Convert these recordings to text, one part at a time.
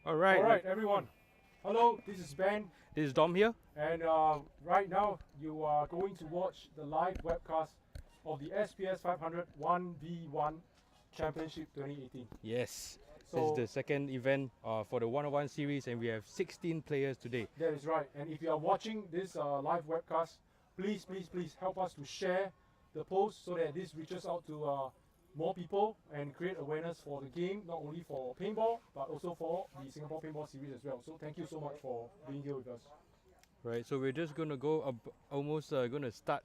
All right. All right, everyone. Hello, this is Ben, This is Dom here. and right now you are going to watch the live webcast of the SPS500 1v1 Championship 2018. Yes. This So is the second event for the 101 series, and we have 16 players today. that is right. And if you are watching this live webcast, please help us to share the post so that this reaches out to more people and create awareness for the game, not only for paintball but also for the Singapore Paintball series as well. So thank you so much for being here with us. Right. So we're just gonna go almost gonna start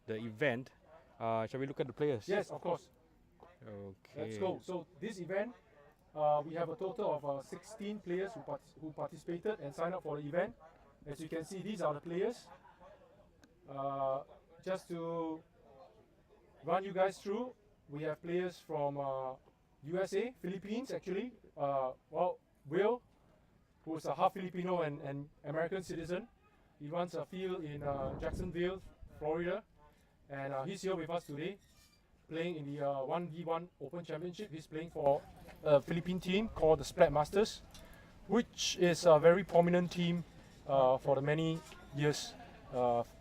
the event. Shall we look at the players? Yes, of course. Okay. Let's go. So this event, we have a total of 16 players who participated and signed up for the event. As you can see, these are the players. Just to run you guys through, we have players from USA, Philippines actually. Well, Will, who is a half Filipino and American citizen. He runs a field in Jacksonville, Florida. And he's here with us today, playing in the 1v1 Open Championship. He's playing for a Philippine team called the Splat Masters, which is a very prominent team for the many years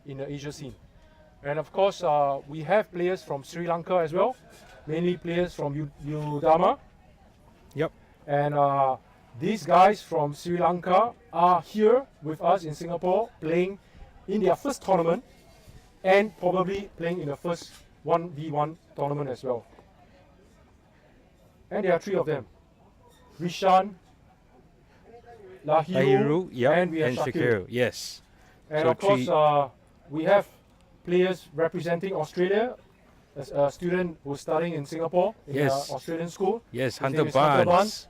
in the Asia scene. And of course, we have players from Sri Lanka as well, mainly players from Udama. Yep. And these guys from Sri Lanka are here with us in Singapore, playing in their first tournament and probably playing in the first 1v1 tournament as well. And there are three of them: Rishan, Lahiru, yep, and we have Shakir. Yes. And So of course, three- we have players representing Australia. A student who's studying in Singapore in Yes. Australian school. Yes, His Hunter name is Hunter Barnes.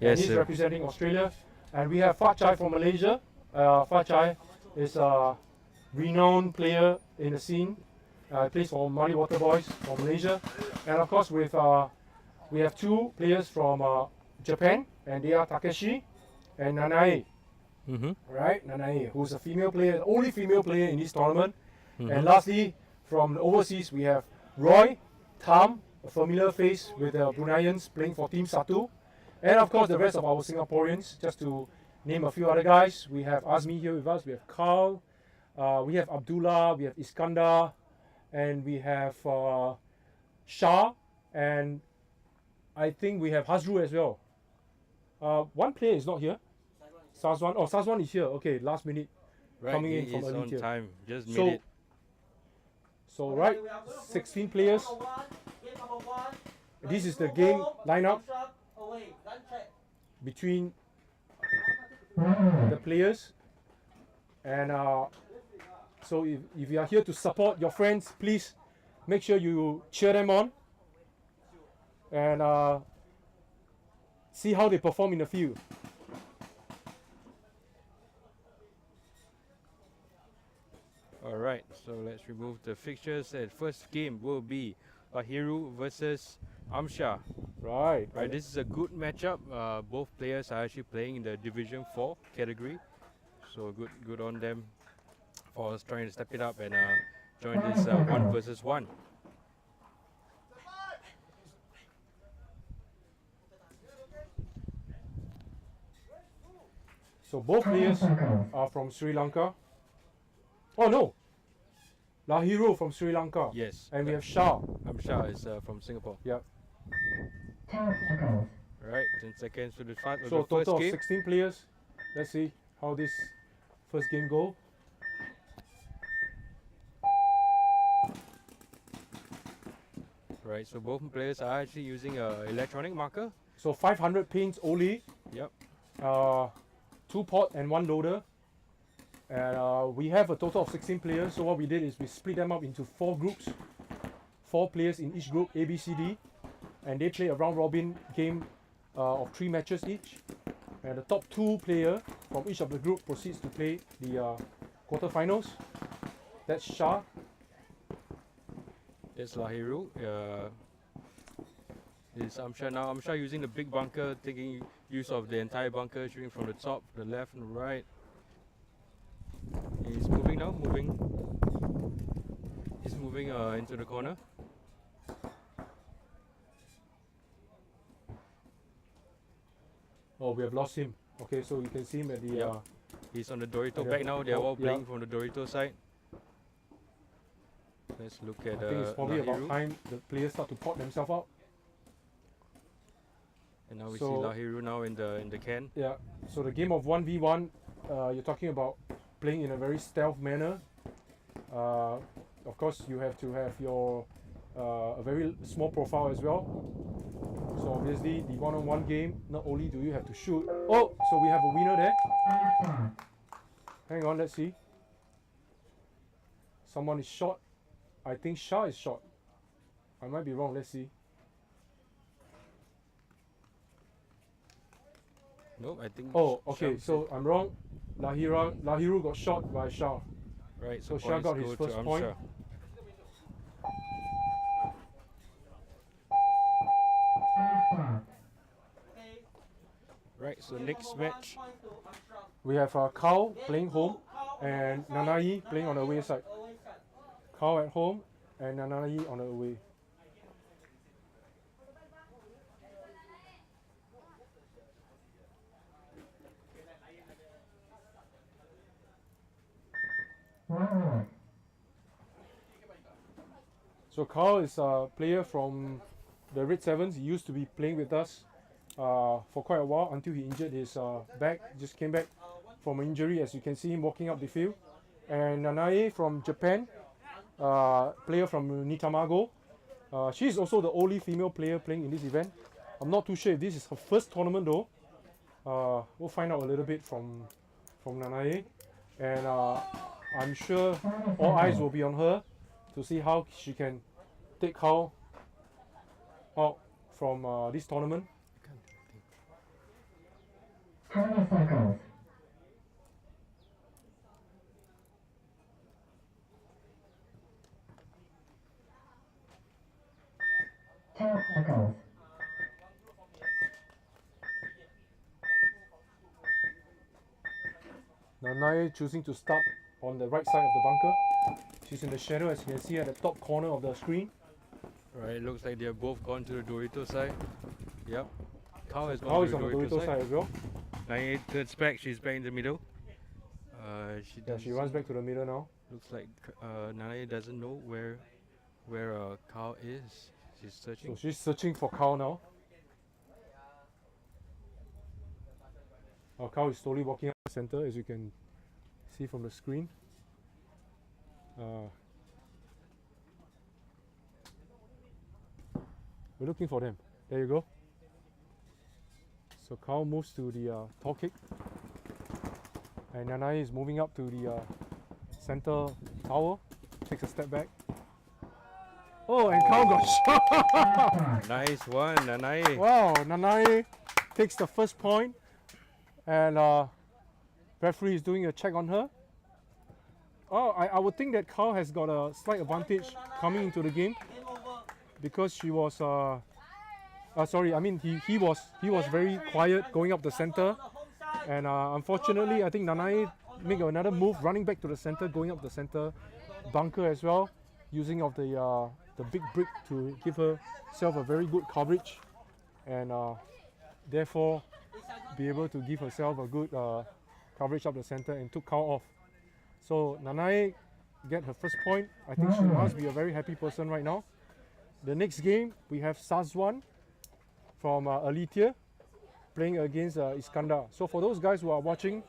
And Yes, he's sir. representing Australia. And we have Fat Chai from Malaysia. Fat Chai is a renowned player in the scene. Plays for Muddy Water Boys from Malaysia. And of course, we have two players from Japan, and they are Takeshi and Nanae. Right, Nanae, who's a female player, the only female player in this tournament. And lastly, from the overseas, we have Roy Tam, a familiar face with the Bruneians playing for Team Satu. And of course, the rest of our Singaporeans, just to name a few other guys. We have Azmi here with us, we have Carl, we have Abdullah, we have Iskandar, and we have Shah, and I think we have Hazru as well. One player is not here. Sazwan. Oh, Sazwan is here. Okay, last minute. Right, coming he in from is early on tier. time. Just made So, it. so right, 16 players. This is the game lineup between the players. And so if you are here to support your friends, please make sure you cheer them on and see how they perform in the field. All right, so let's remove the fixtures. And first game will be Lahiru versus Amsha. Right. Right, this is a good matchup. Both players are actually playing in the Division 4 category, so good on them for trying to step it up and join this 1 versus 1. So both players are from Sri Lanka. Oh no, Lahiru from Sri Lanka. Yes, And we have Shah. Amsha is from Singapore. Yep. Right, 10 seconds to the start of So the first total of game. 16 players. Let's see how this first game go. Right, so both players are actually using an electronic marker. So 500 paints only. Yep. 2 pot and 1 loader. And we have a total of 16 players. So what we did is we split them up into 4 groups. 4 players in each group, A, B, C, D. And they play a round robin game of 3 matches each. And the top 2 player from each of the group proceeds to play the quarterfinals. That's Shah. It's Lahiru. It's Amsha now. Amsha using the big bunker, taking use of the entire bunker, shooting from the top, the left and the right. He's moving now, He's moving into the corner. Oh, we have lost him. Okay, so you can see him at the. Yep. He's on the Dorito at the- back now. They're all yeah. playing from the Dorito side. Let's look I at think it's probably about Lahiru. time the players start to pot themselves out. And now we So- see Lahiru now in the can. Yeah. So the game of 1v1, you're talking about playing in a very stealth manner. Of course, you have to have your a very small profile as well. So obviously, the one-on-one game, not only do you have to shoot. Oh, so we have a winner there. Hang on, let's see. Someone is shot. I think Shah is shot. I might be wrong. Let's see. Nope, I think. Oh, okay. Shams So I'm wrong. Lahiru got shot by Shah. right. so Shah points got his go to first point. Amshar. Right. So next match. We have Kao playing home and Nanai playing on the away side. Kao at home and Nanai on the away. So Kao is a player from the Red Sevens. He used to be playing with us for quite a while until he injured his back. Just came back from an injury, as you can see him walking up the field. And Nanae from Japan, player from Nitamago. She is also the only female player playing in this event. I'm not too sure if this is her first tournament though. We'll find out a little bit from Nanae. And I'm sure all eyes will be on her to see how she can take Kao out from this tournament. 20 seconds. Nanae choosing to start on the right side of the bunker. She's in the shadow, as you can see at the top corner of the screen. Right. It looks like they're both gone to the Dorito side. Yep. Kao has Kao gone is to on the the Dorito side as well. Naya turns back. She's back in the middle. Yeah, she runs back to the middle now. Looks like Naya doesn't know where Kao is. She's searching. So she's searching for Kao now. Kao is slowly walking up the center, as you can see from the screen. We're looking for them. There you go. So Kao moves to the tall kick. And Nanai is moving up to the center tower. Takes a step back. Oh, and Kao got shot! Nice one, Nanai. Wow, Nanai takes the first point. And referee is doing a check on her. Oh, I would think that Kao has got a slight advantage coming into the game because she was sorry, I mean he was very quiet going up the center, and unfortunately I think Nanai make another move running back to the center, going up the center bunker as well, using of the big brick to give herself a very good coverage, and therefore be able to give herself a good coverage up the center and took Kao off. So Nanai get her first point. I think she must be a very happy person right now. The next game we have Sazwan from Alitia playing against Iskandar. So for those guys who are watching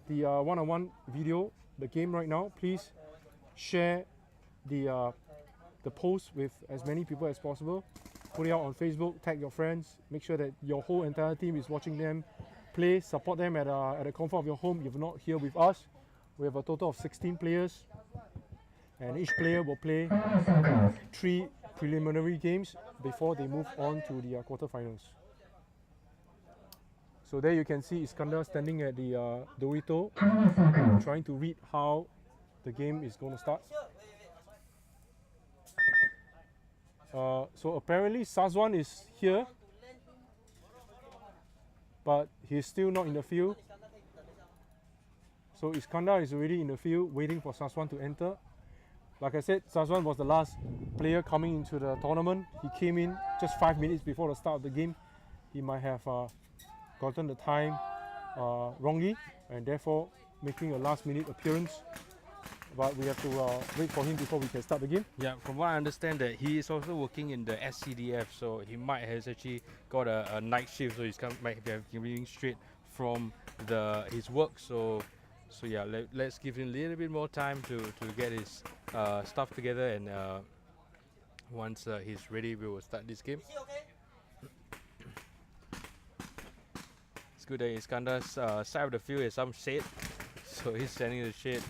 the one-on-one video, the game right now, please share the post with as many people as possible. Put it out on Facebook, tag your friends, make sure that your whole entire team is watching them play, support them at the comfort of your home. If you're not here with us, we have a total of 16 players, and each player will play 3 preliminary games before they move on to the quarterfinals. So there you can see Iskandar standing at the Dorito, trying to read how the game is going to start. So apparently Sazwan is here, but he's still not in the field. So Iskandar is already in the field waiting for Sazwan to enter. Like I said, Sazwan was the last player coming into the tournament. He came in just 5 minutes before the start of the game. He might have gotten the time wrongly, and therefore making a last-minute appearance. But we have to wait for him before we can start the game. Yeah, from what I understand that he is also working in the SCDF, so he might has actually got a night shift, so might be giving straight from his work. So yeah, let's give him a little bit more time to get his stuff together, and once he's ready, we will start this game. It's good that Iskandar's side of the field is some shade, so he's standing in the shade.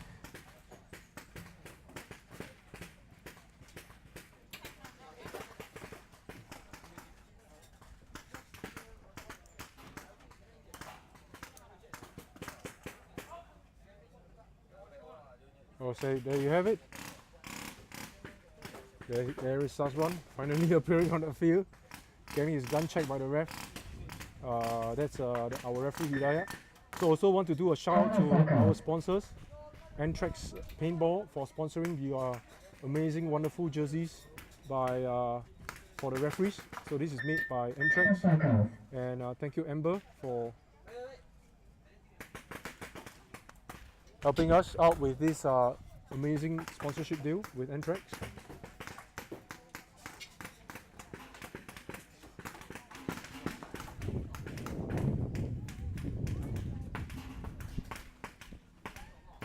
Oh, so there you have it. There is Sazwan finally appearing on the field, getting his gun checked by the ref. That's our referee Hidayat. So also want to do a shout out to our sponsors, Entrex Paintball, for sponsoring the amazing, wonderful jerseys by for the referees. So this is made by 10 Entrex, seconds. and thank you Amber for helping us out with this amazing sponsorship deal with Entrex.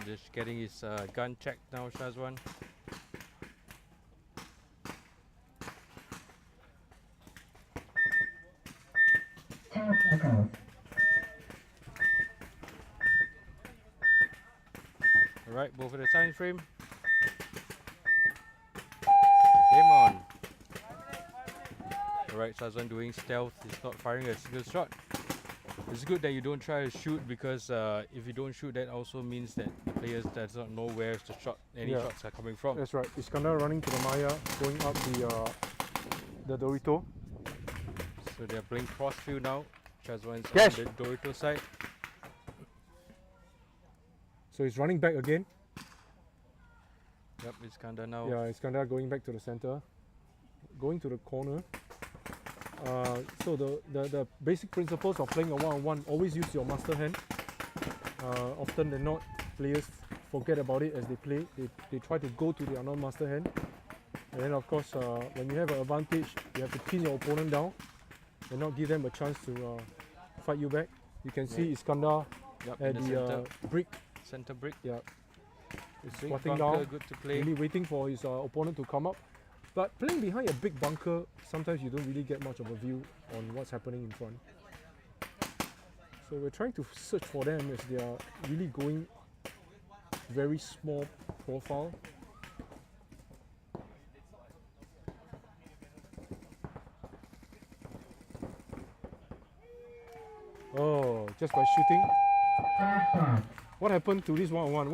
Just getting his gun checked now, Shazwan. Alright, both of the time frame. Game on. Alright, Shazwan doing stealth. He's not firing a single shot. It's good that you don't try to shoot, because if you don't shoot, that also means that the players does not know where the shots are coming from. That's right. Iskandar running to the Maya, going up the Dorito. So they're playing crossfield now. Shazwan's Yes. on the Dorito side. So he's running back again. Yep, Iskandar now. Yeah, Iskandar going back to the center, going to the corner. So the basic principles of playing a one-on-one: always use your master hand. Often than not, players forget about it as they play. They try to go to their non-master hand, and then of course, when you have an advantage, you have to pin your opponent down and not give them a chance to fight you back. You can see Iskandar Yep, at in the brick. center brick. Yeah, he's Big squatting bunker, down, good to play. really waiting for his opponent to come up. But playing behind a big bunker, sometimes you don't really get much of a view on what's happening in front. So we're trying to search for them as they are really going very small profile. Oh, just by shooting. What happened to this one-on-one?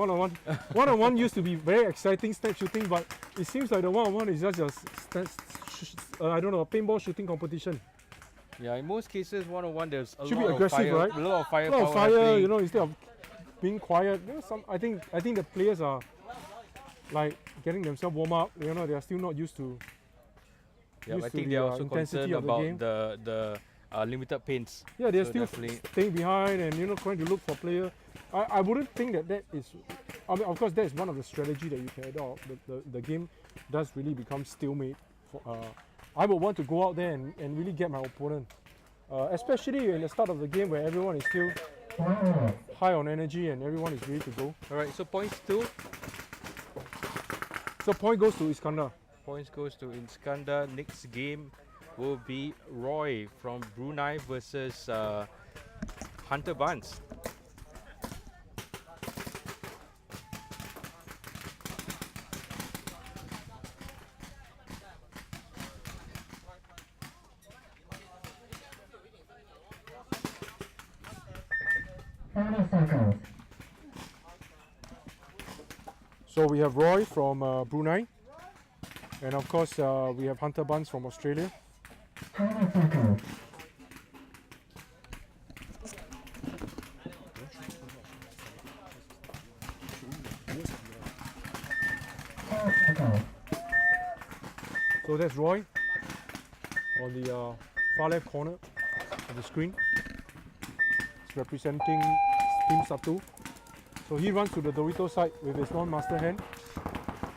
One-on-one used to be very exciting step shooting, but it seems like the one-on-one is just a I don't know, a paintball shooting competition. Yeah, in most cases, one-on-one, there's a Should be lot of aggressive, fire, right? a lot of fire, A lot of power fire, happening. you know, instead of being quiet. You know, I think the players are like getting themselves warm up. You know, they are still not used to. Yeah, used I to think the, they're also intensity concerned of the game. about the limited paints. Yeah, they're So still definitely- staying behind and trying to look for player. I wouldn't think that is. I mean, of course, that is one of the strategy that you can adopt. The game does really become stalemate. I would want to go out there and really get my opponent, especially in the start of the game where everyone is still 1 minute. high on energy and everyone is ready to go. Alright, so points two. So point goes to Iskandar. Points goes to Iskandar. Next game will be Roy from Brunei versus Hunter Barnes. Seconds. So we have Roy from Brunei, and of course we have Hunter Barnes from Australia. 20 seconds. So that's Roy on the far left corner of the screen. representing Team Satu. So he runs to the Dorito side with his non-master hand.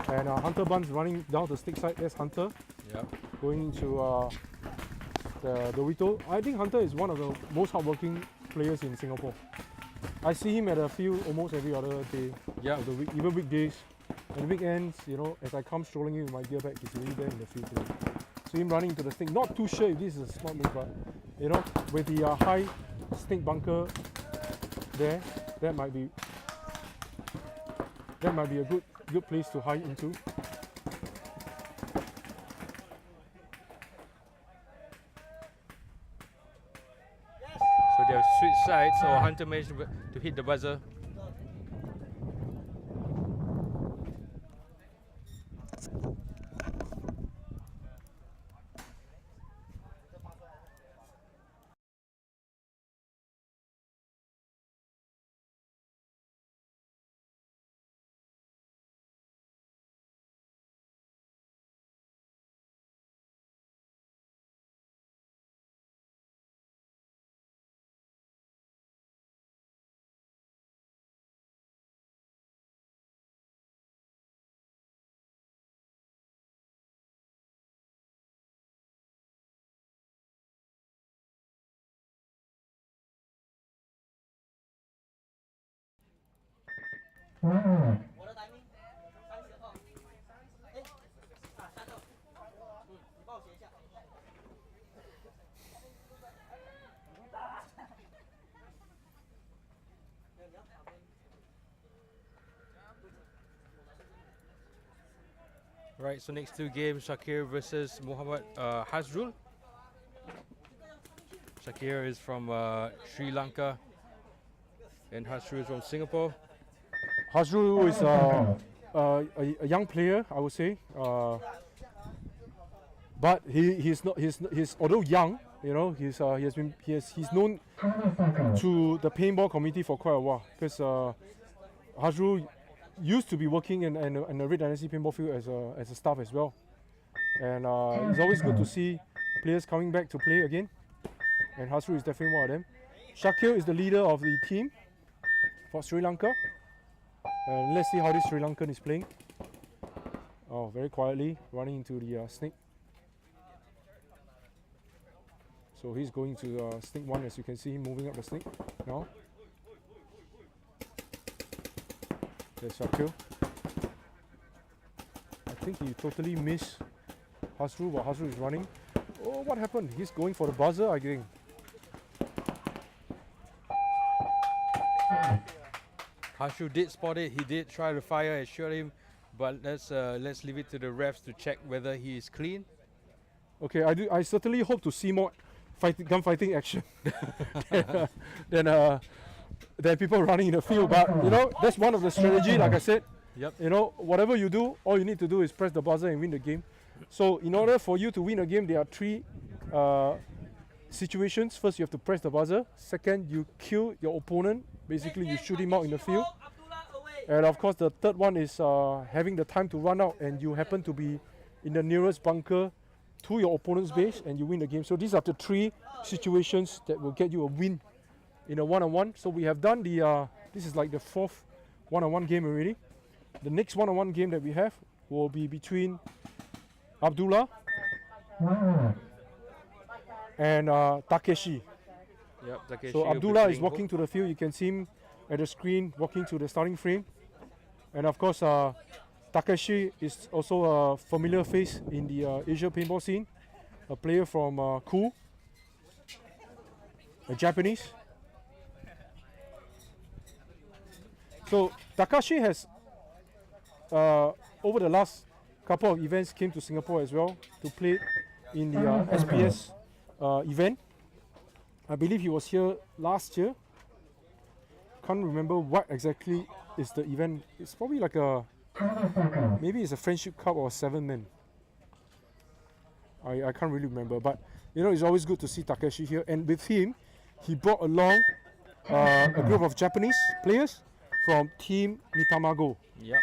And Hunter Bun's running down the stick side. That's Hunter Yep. going into the Dorito. I think Hunter is one of the most hardworking players in Singapore. I see him at a field almost every other day Yeah. of the week, even weekdays. And weekends, you know, as I come strolling in with my gear bag, he's really there in the field today. So him running into the snake, not too sure if this is a smart move, but you know, with the high snake bunker there, that might be a good place to hide into. So they have switched sides, so Hunter managed to hit the buzzer. Wow. Right, so next two games, Shakir versus Muhammad Hazrul. Shakir is from Sri Lanka and Hazrul is from Singapore. Hazrul is a young player, I would say, but he's although young, you know, he's known 20 seconds. to the paintball community for quite a while because Hazrul used to be working in the Red Dynasty paintball field as a staff as well, and it's always good to see players coming back to play again, and Hazrul is definitely one of them. Shakir is the leader of the team for Sri Lanka, and let's see how this Sri Lankan is playing. Oh, very quietly running into the snake. So he's going to snake one, as you can see him moving up the snake now. There's Shakir. I think he totally missed Hazrul, but Hazrul is running. Oh, what happened? He's going for the buzzer, I think. Hazrul did spot it, he did try to fire and shoot him, but let's leave it to the refs to check whether he is clean. Okay, I certainly hope to see more gunfighting action than people running in the field. But you know, that's one of the strategy. Like I said, Yep. you know, whatever you do, all you need to do is press the buzzer and win the game. So in order for you to win a game, there are three situations. First, you have to press the buzzer. Second, you kill your opponent. Basically, you shoot him out in the field. And of course, the third one is having the time to run out, and you happen to be in the nearest bunker to your opponent's base, and you win the game. So these are the three situations that will get you a win in a one-on-one. So we have done the this is like the fourth one-on-one game already. The next one-on-one game that we have will be between Abdullah Wow. and Takeshi. Yep, Takeshi So will be Abdullah is playing walking to the field. You can see him at the screen walking to the starting frame. And of course, Takeshi is also a familiar face in the Asia paintball scene. A player from Cool, a Japanese. So Takashi has, over the last couple of events, came to Singapore as well to play in the SPS event. I believe he was here last year. Can't remember what exactly is the event. It's probably like a, 20 seconds. maybe it's a Friendship Cup or a 7-man. I can't really remember, but you know, it's always good to see Takeshi here. And with him, he brought along a group of Japanese players from Team Nitamago. Yep.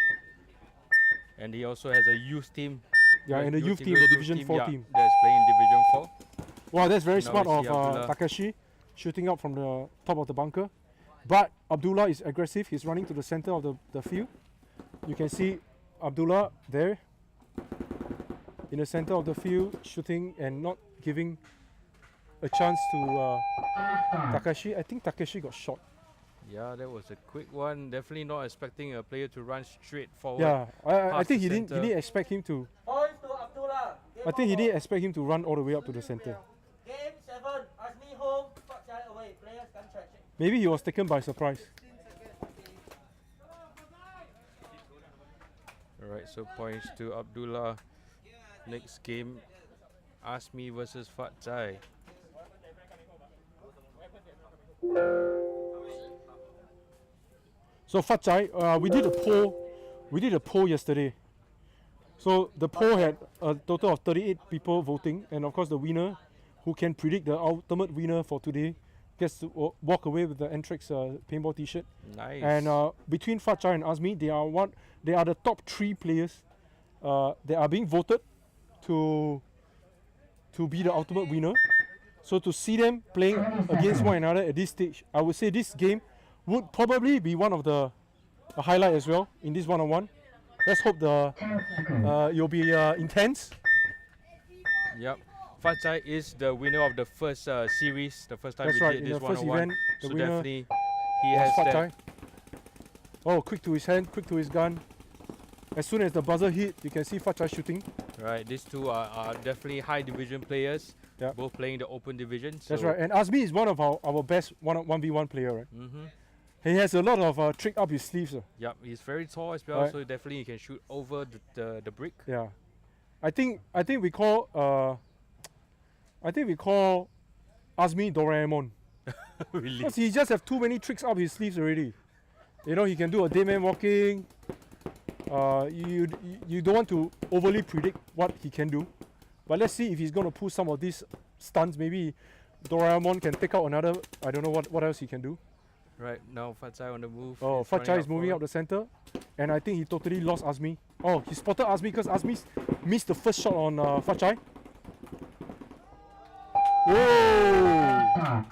And he also has a youth team. Yeah, and the youth team, very the youth Division 4 yeah, team. that's playing Division 4. Wow, that's very Now smart we of see Abdullah. Takeshi, shooting out from the top of the bunker. But Abdullah is aggressive. He's running to the center of the field. You can see Abdullah there in the center of the field, shooting and not giving a chance to Takashi. I think Takashi got shot. Yeah, that was a quick one. Definitely not expecting a player to run straight forward. Yeah, I past think the he didn't expect him to. Points to Abdullah. Game I think he over. didn't expect him to run all the way up to the center. Game 7. Azmi home. Fat Chai away. Players can track. Maybe he was taken by surprise. Alright, so points to Abdullah. Next game, Asmi versus Fat Chai. So Fat Chai, we did a poll. We did a poll yesterday. So the poll had a total of 38 people voting, and of course the winner, who can predict the ultimate winner for today, gets to walk away with the Antrax paintball T-shirt. Nice. And between Fat Chai and Azmi, they are the top 3 players that are being voted to be the ultimate winner. So to see them playing against one another at this stage, I would say this game would probably be one of the highlight as well in this one-on-one. Let's hope it'll be intense. Yep. Fat Chai is the winner of the first series, the first time That's we right, did in this the first one-on-one. event, the So winner definitely he was has Fat that. Chai. Oh, quick to his hand, quick to his gun. As soon as the buzzer hit, you can see Fat Chai shooting. Right, these two are definitely high division players, Yeah. both playing the open division. That's so right. And Azmi is one of our best 1v1 player, right? Mm-hmm. He has a lot of trick up his sleeves. Yep, he's very tall as well, Right. so definitely he can shoot over the brick. Yeah. I think we call Azmi Doraemon. Really. Because he just have too many tricks up his sleeves already. You know, he can do a dayman walking. You don't want to overly predict what he can do. But let's see if he's going to pull some of these stunts. Maybe Doraemon can take out another, I don't know what else he can do. Right, now Fat Chai on the move. Oh, He's Fat running Chai up is moving forward. up the center. And I think he totally lost Azmi. Oh, he spotted Azmi because Azmi missed the first shot on Fat Chai. Whoa!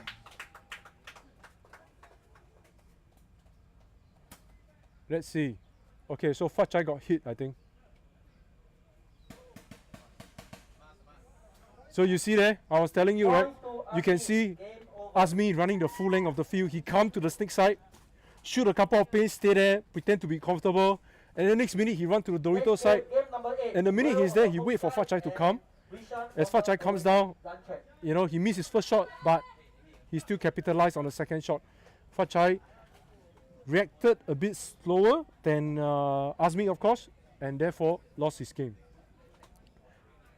Let's see. Okay, so Fat Chai got hit, I think. So you see there, I was telling you, right? You can see Azmi running the full length of the field. He come to the snake side, shoot a couple of paints, stay there, pretend to be comfortable, and the next minute he run to the Dorito side. And the minute he's there, he wait for Fat Chai to come. As Fat Chai comes down, you know, he missed his first shot, but he still capitalized on the second shot. Fat Chai reacted a bit slower than Azmi, of course, and therefore lost his game.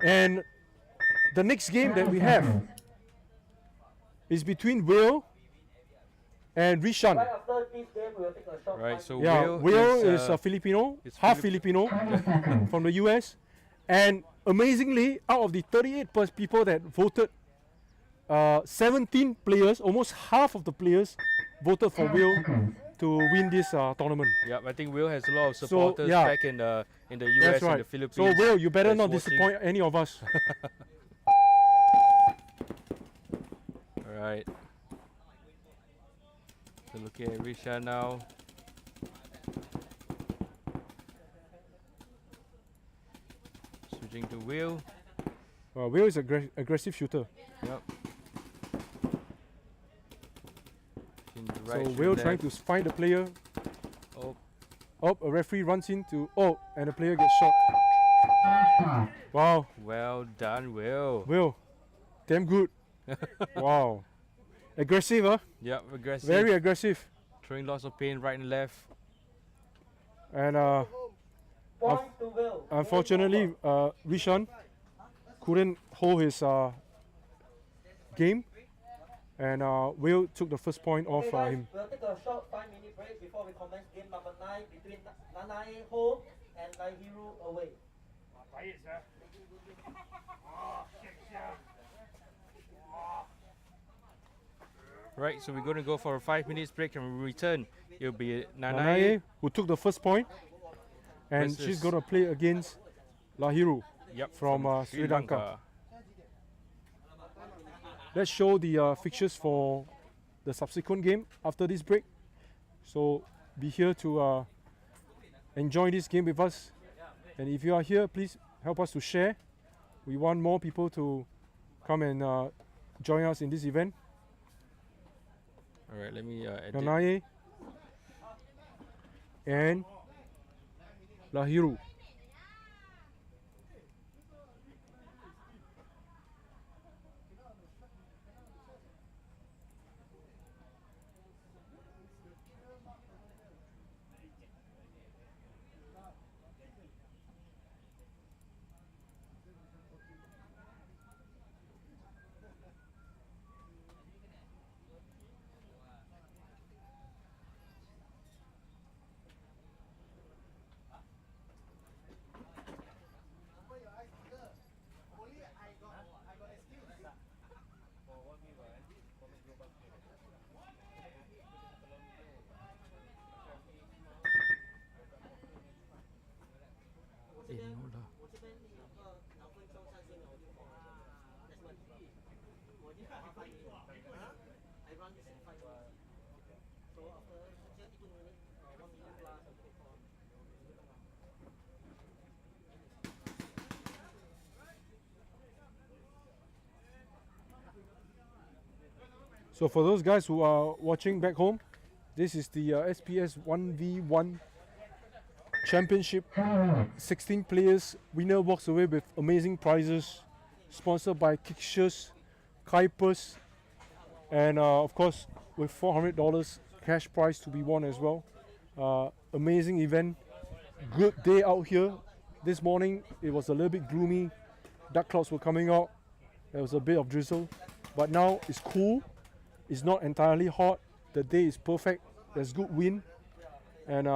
And the next game that we have is between Will and Rishan. Right after this game, we will take a short Right, time. so Yeah, Will is uh, a Filipino, is half Filip- Filipino 20 seconds. from the US. And amazingly, out of the 38 people that voted, 17 players, almost half of the players, voted for 10 Will seconds. to win this tournament. Yep, I think Will has a lot of supporters yeah. back in the US That's and right. the Philippines. So Will, you better that's not watching. disappoint any of us. Alright. So looking at Risha now. Switching to Will. Will is an aggressive shooter. Yep. In the So right, Will left. trying to find the player. Oh, Oh, a referee runs into. Oh, and the player gets shot. Shot. Wow, well done, Will. Will, damn good. Wow, aggressive, huh? Yep, aggressive. Very aggressive. Throwing lots of pain right and left. And Points to Will. unfortunately, Rishan couldn't hold his game, and Will took the first point off Okay, guys, him. we'll take a short 5-minute break before we commence game number 9 between Nanae home and Naihiru away. Right, so we're going to go for a 5 minutes break and when we return. It'll be Nanae. Nanae, who took the first point, and she's versus- going to play against Lahiru. Yep, from, Sri Lanka. Let's show the fixtures for the subsequent game after this break. So be here to enjoy this game with us. And if you are here, please help us to share. We want more people to come and join us in this event. All right, let me edit. Nanaye and Lahiru. So for those guys who are watching back home, this is the SPS 1v1 Championship. 16 players. Winner walks away with amazing prizes, sponsored by Kickshers, Kuipers, and of course with $400 cash prize to be won as well. Amazing event. Good day out here. This morning it was a little bit gloomy. Dark clouds were coming out. There was a bit of drizzle, but now it's cool. It's not entirely hot. The day is perfect. There's good wind, and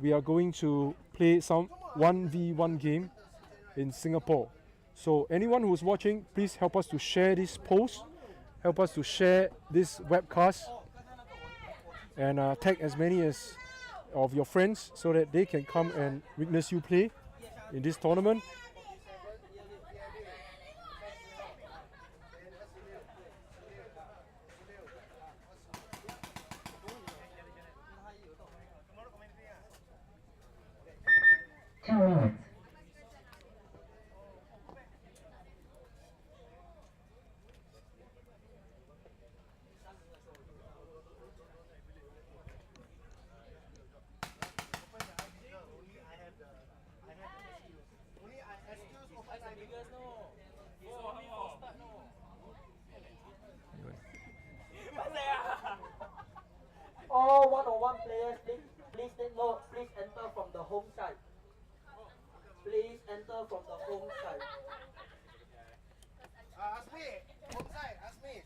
we are going to play some 1v1 game in Singapore. So anyone who's watching, please help us to share this post, help us to share this webcast, and tag as many as of your friends so that they can come and witness you play in this tournament. All one-on-one players, please take note. Please enter from the home side. Please enter from the home side. Ask me. Home side. Ask me.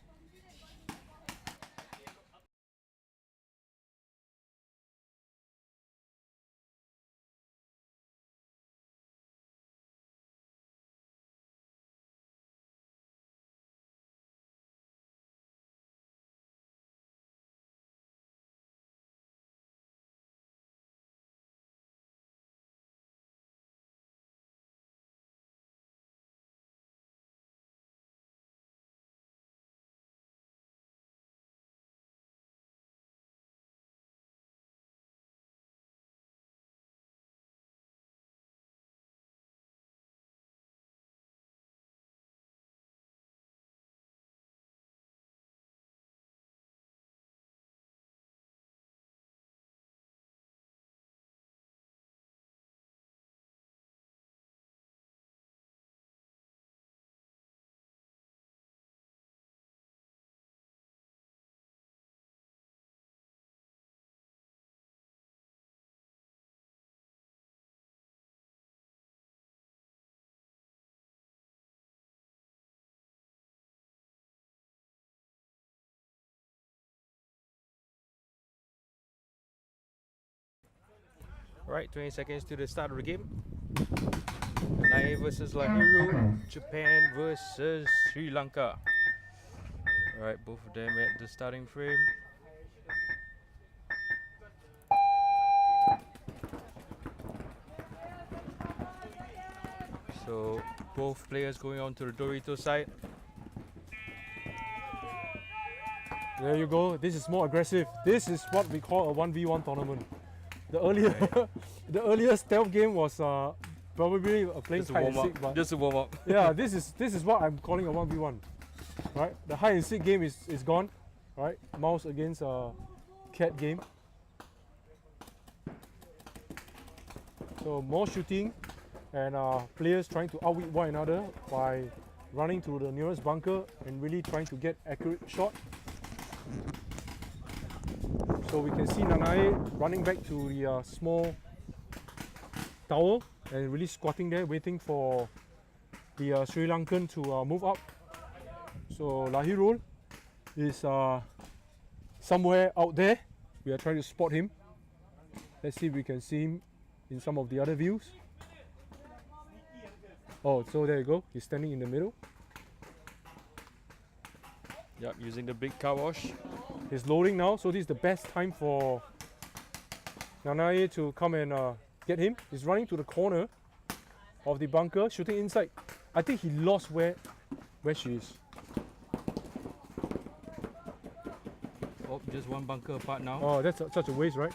Right, 20 seconds to the start of the game. Nai versus Lahiru, Japan versus Sri Lanka. Alright, both of them at the starting frame. So both players going on to the Dorito side. There you go. This is more aggressive. This is what we call a 1v1 tournament. The earlier, the earlier stealth game was probably playing Just a hide warm and seek, up. but Just a warm up. yeah, this is what I'm calling a 1v1. Right? The hide and seek game is gone. Right? Mouse against cat game. So more shooting and players trying to outwit one another by running to the nearest bunker and really trying to get accurate shot. So we can see Nanae running back to the small tower and really squatting there waiting for the Sri Lankan to move up. So Lahirul is somewhere out there. We are trying to spot him. Let's see if we can see him in some of the other views. Oh, so there you go. He's standing in the middle. Yep, using the big car wash. He's loading now, so this is the best time for Nanae to come and get him. He's running to the corner of the bunker, shooting inside. I think he lost where she is. Oh, just one bunker apart now. Oh, that's such a waste, right?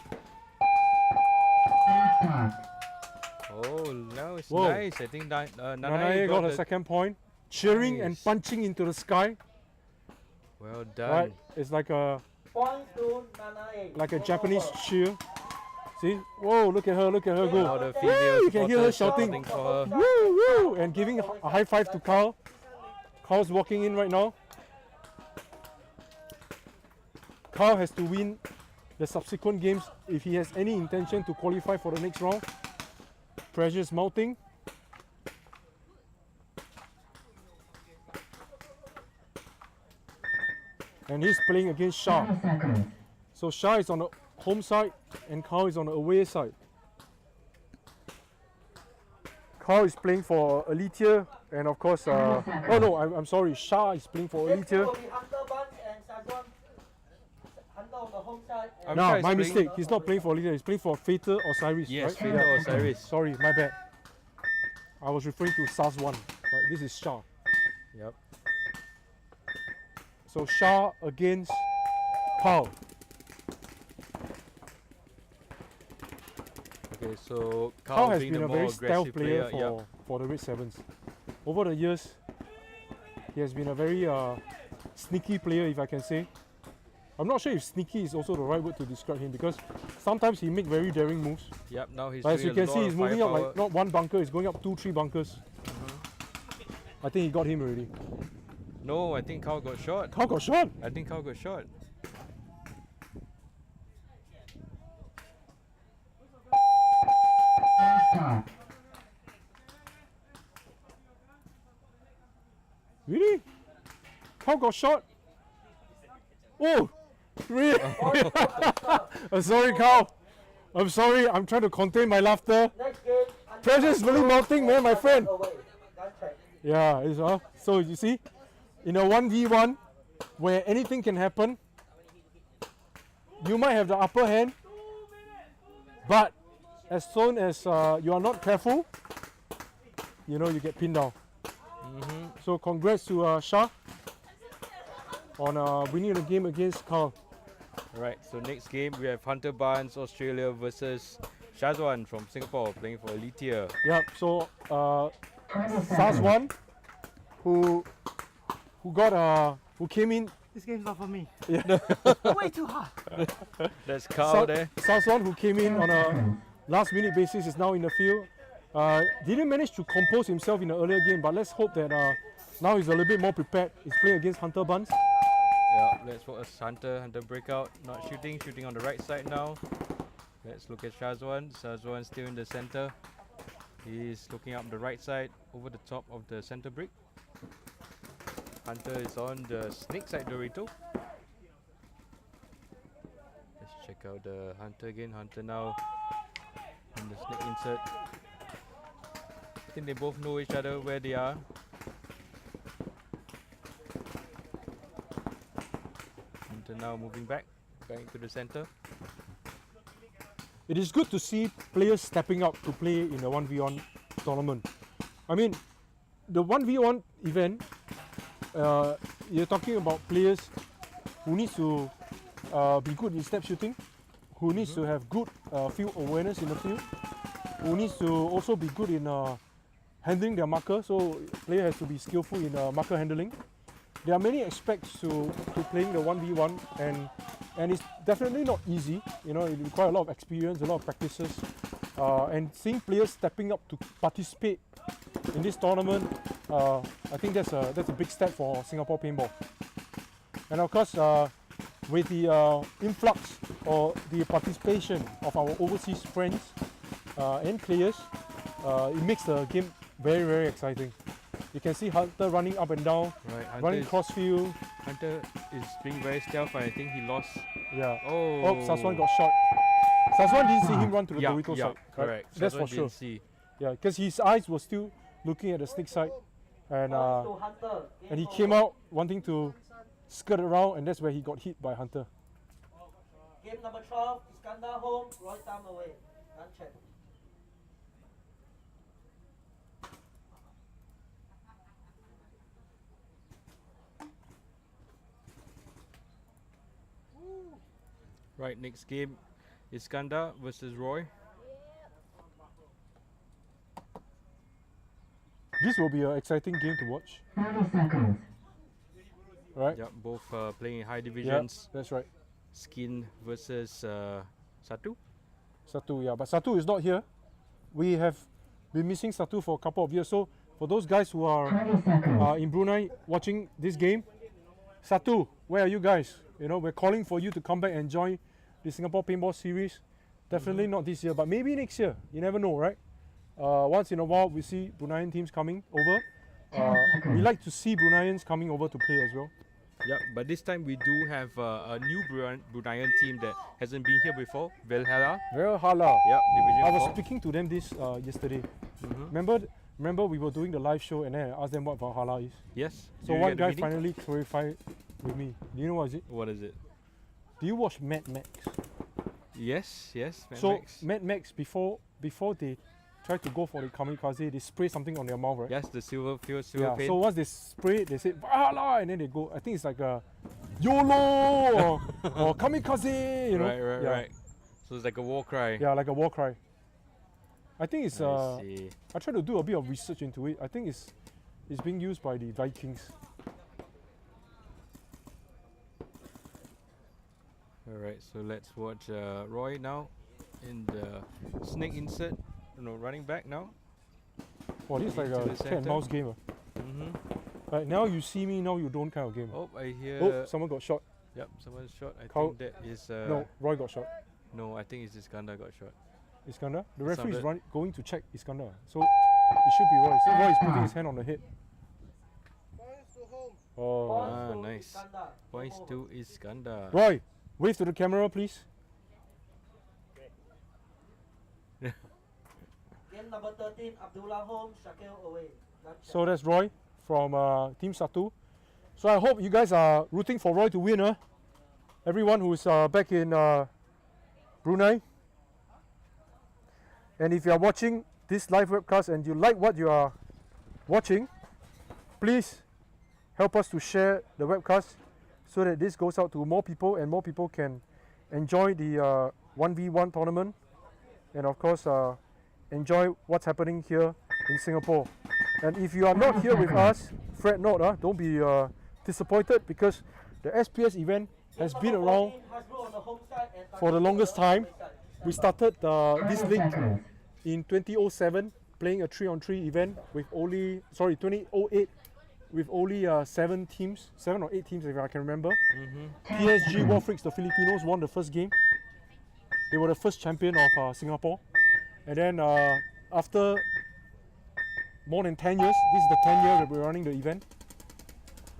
Oh, now it's Whoa. nice. I think that Nanae got her the- second point, cheering and Nice. punching into the sky. Well done. Right? It's like a Point to Nanae. like a Go Japanese over. cheer. See? Whoa, look at her Now go. the Woo, female you can hear her supporters shouting. for her. Woo, woo, and giving a high five to Carl. Carl's walking in right now. Carl has to win the subsequent games if he has any intention to qualify for the next round. Pressure's mounting. And he's playing against Shah. 30 seconds. So Shah is on the home side and Carl is on the away side. Carl is playing for Elitia and of course, oh no, I'm sorry, Shah is playing for Next game Elitia. will be Hunter Buns and Shazwan. Hunter on the home side. And I'm No, sure my he's mistake. He's not playing for Elitia, he's playing for Fatal Osiris. Yes, right? Fatal Yeah. Osiris. Sorry, my bad. I was referring to Sazwan, but this is Shah. Yep. So Shah against Carl. Okay, so Carl Carl has being been the a more very stealth aggressive player player. for the Red Sevens. Over the years, he has been a very sneaky player, if I can say. I'm not sure if sneaky is also the right word to describe him because sometimes he make very daring moves. Yep. Now he's But as doing you can a see, lot he's of moving up like firepower. not one bunker, he's going up 2-3 bunkers. I think he got him already. No, I think Carl got shot. Carl got shot. I think Carl got shot. Start. Really? Carl got shot? Oh, really? I'm sorry, Carl. I'm sorry. I'm trying to contain my laughter. next game. Hunter Pressure's really mounting, man, my friend. away. Gun check. Yeah, it's, so you see, in a 1v1 where anything can happen, you might have the upper hand, but as soon as you are not careful, you know, you get pinned down. So congrats to Shah on winning the game against Carl. Right. So next game we have Hunter Barnes, Australia versus Shazwan from Singapore playing for Elitia. Yep. So 20 seconds. Sazwan, who came in. This game's not for me. Yeah. Way too hard. That's Carl there. Sazwan, who came in on a last-minute basis, is now in the field. Didn't manage to compose himself in the earlier game, but let's hope that now he's a little bit more prepared. He's playing against Hunter Buns. Yeah. Let's focus Hunter breakout. Not shooting on the right side now. Let's look at Shazwan. Shazwan still in the center. He's looking up the right side over the top of the center brick. Hunter is on the snake side Dorito. Let's check out the Hunter again. Hunter now on the snake insert. I think they both know each other where they are. Hunter now moving back to the center. It is good to see players stepping up to play in a 1v1 tournament. I mean, the 1v1 event, you're talking about players who needs to be good in step shooting, who needs to have good field awareness in the field, who needs to also be good in handling their marker. So player has to be skillful in marker handling. There are many aspects to playing the 1v1, and it's definitely not easy. You know, it requires a lot of experience, a lot of practices, and seeing players stepping up to participate in this tournament, I think that's a big step for Singapore paintball. And of course, with the influx or the participation of our overseas friends and players, it makes the game very, very exciting. You can see Hunter running up and down, Right, running crossfield. Hunter is being very stealth, and I think he lost. Yeah. Oh, Saswan got shot. Saswan didn't see him run to the burrito side. Right? Correct. That's Saswan for sure. didn't see. Yeah, because his eyes were still looking at the snake side, and Points to Hunter. and he Game came over. out wanting to skirt around, and that's where he got hit by Hunter. Game number 12, Iskandar home, Roy Tam away. Unchecked. Right, next game, Iskandar versus Roy. This will be an exciting game to watch, 30 seconds. right? Yep, both playing in high Yeah, divisions. that's right. Skin versus Satu. Satu, yeah, but Satu is not here. We have been missing Satu for a couple of years. So for those guys who are 20 seconds. in Brunei watching this game, Satu, where are you guys? You know, we're calling for you to come back and join the Singapore Paintball Series. Definitely not this year, but maybe next year. You never know, right? Once in a while, we see Bruneian teams coming over. We like to see Bruneians coming over to play as well. Yep, but this time we do have a new Bruneian team that hasn't been here before, Valhalla. Valhalla. Yep, Division I was 4. speaking to them this yesterday. Mhm. Remember we were doing the live show and then I asked them what Valhalla is. Yes. So Did you one get the guy meeting? finally clarified with me. Do you know what is it? What is it? Do you watch Mad Max? Yes, yes. Mad So Max. Mad Max before they try to go for the kamikaze, they spray something on their mouth, right? Yes, the silver Yeah. paint. So once they spray, they say Valhalla, and then they go. I think it's like a YOLO or kamikaze. You know? Right, yeah. right. So it's like a war cry. Yeah, like a war cry. I think it's. I see. I tried to do a bit of research into it. I think it's being used by the Vikings. Alright, so let's watch Roy now in the snake insert. No, running back now. Oh, this is like Into a the cat and center. mouse game. Mm-hmm. Right now you see me, now you don't kind of game. Oh, I hear. Oh, someone got shot. Yep, someone's shot. I Cow- think that is. No, Roy got shot. No, I think it's Iskandar got shot. Iskandar? The referee is sounded- going to check Iskandar. So it should be Roy. So Roy is putting his hand on the head. Points to home. Oh. Points Ah, to nice. Iskandar. Points Game to over. Iskandar. Roy, wave to the camera, please. Game number 13, Abdullah home, Shakil away. So that's Roy from Team Satu. So I hope you guys are rooting for Roy to win. Everyone who's back in Brunei. And if you are watching this live webcast and you like what you are watching, please help us to share the webcast so that this goes out to more people and more people can enjoy the 1v1 tournament and of course enjoy what's happening here in Singapore. And if you are not here with us, fret not, don't be disappointed because the SPS event has been around for the longest time. We started this 20 league seconds. in 2007 playing a 3-on-3 event with only 2008 with only 7 or 8 teams if I can remember. PSG War Freaks, the Filipinos, won the first game. They were the first champion of Singapore. And then after more than 10 years, this is the 10th year that we're running the event.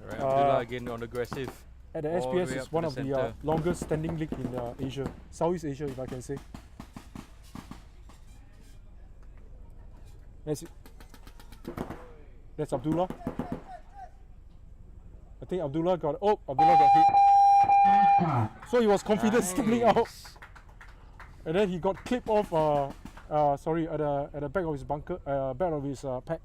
Alright, Abdullah again on aggressive. At the All the SPS way is up to one the of the centre. longest standing league in Asia, Southeast Asia if I can say. That's Abdullah. I think Abdullah got hit. Start. So he was confident stepping out, Nice. and then he got clipped off. At the back of his bunker, back of his pack.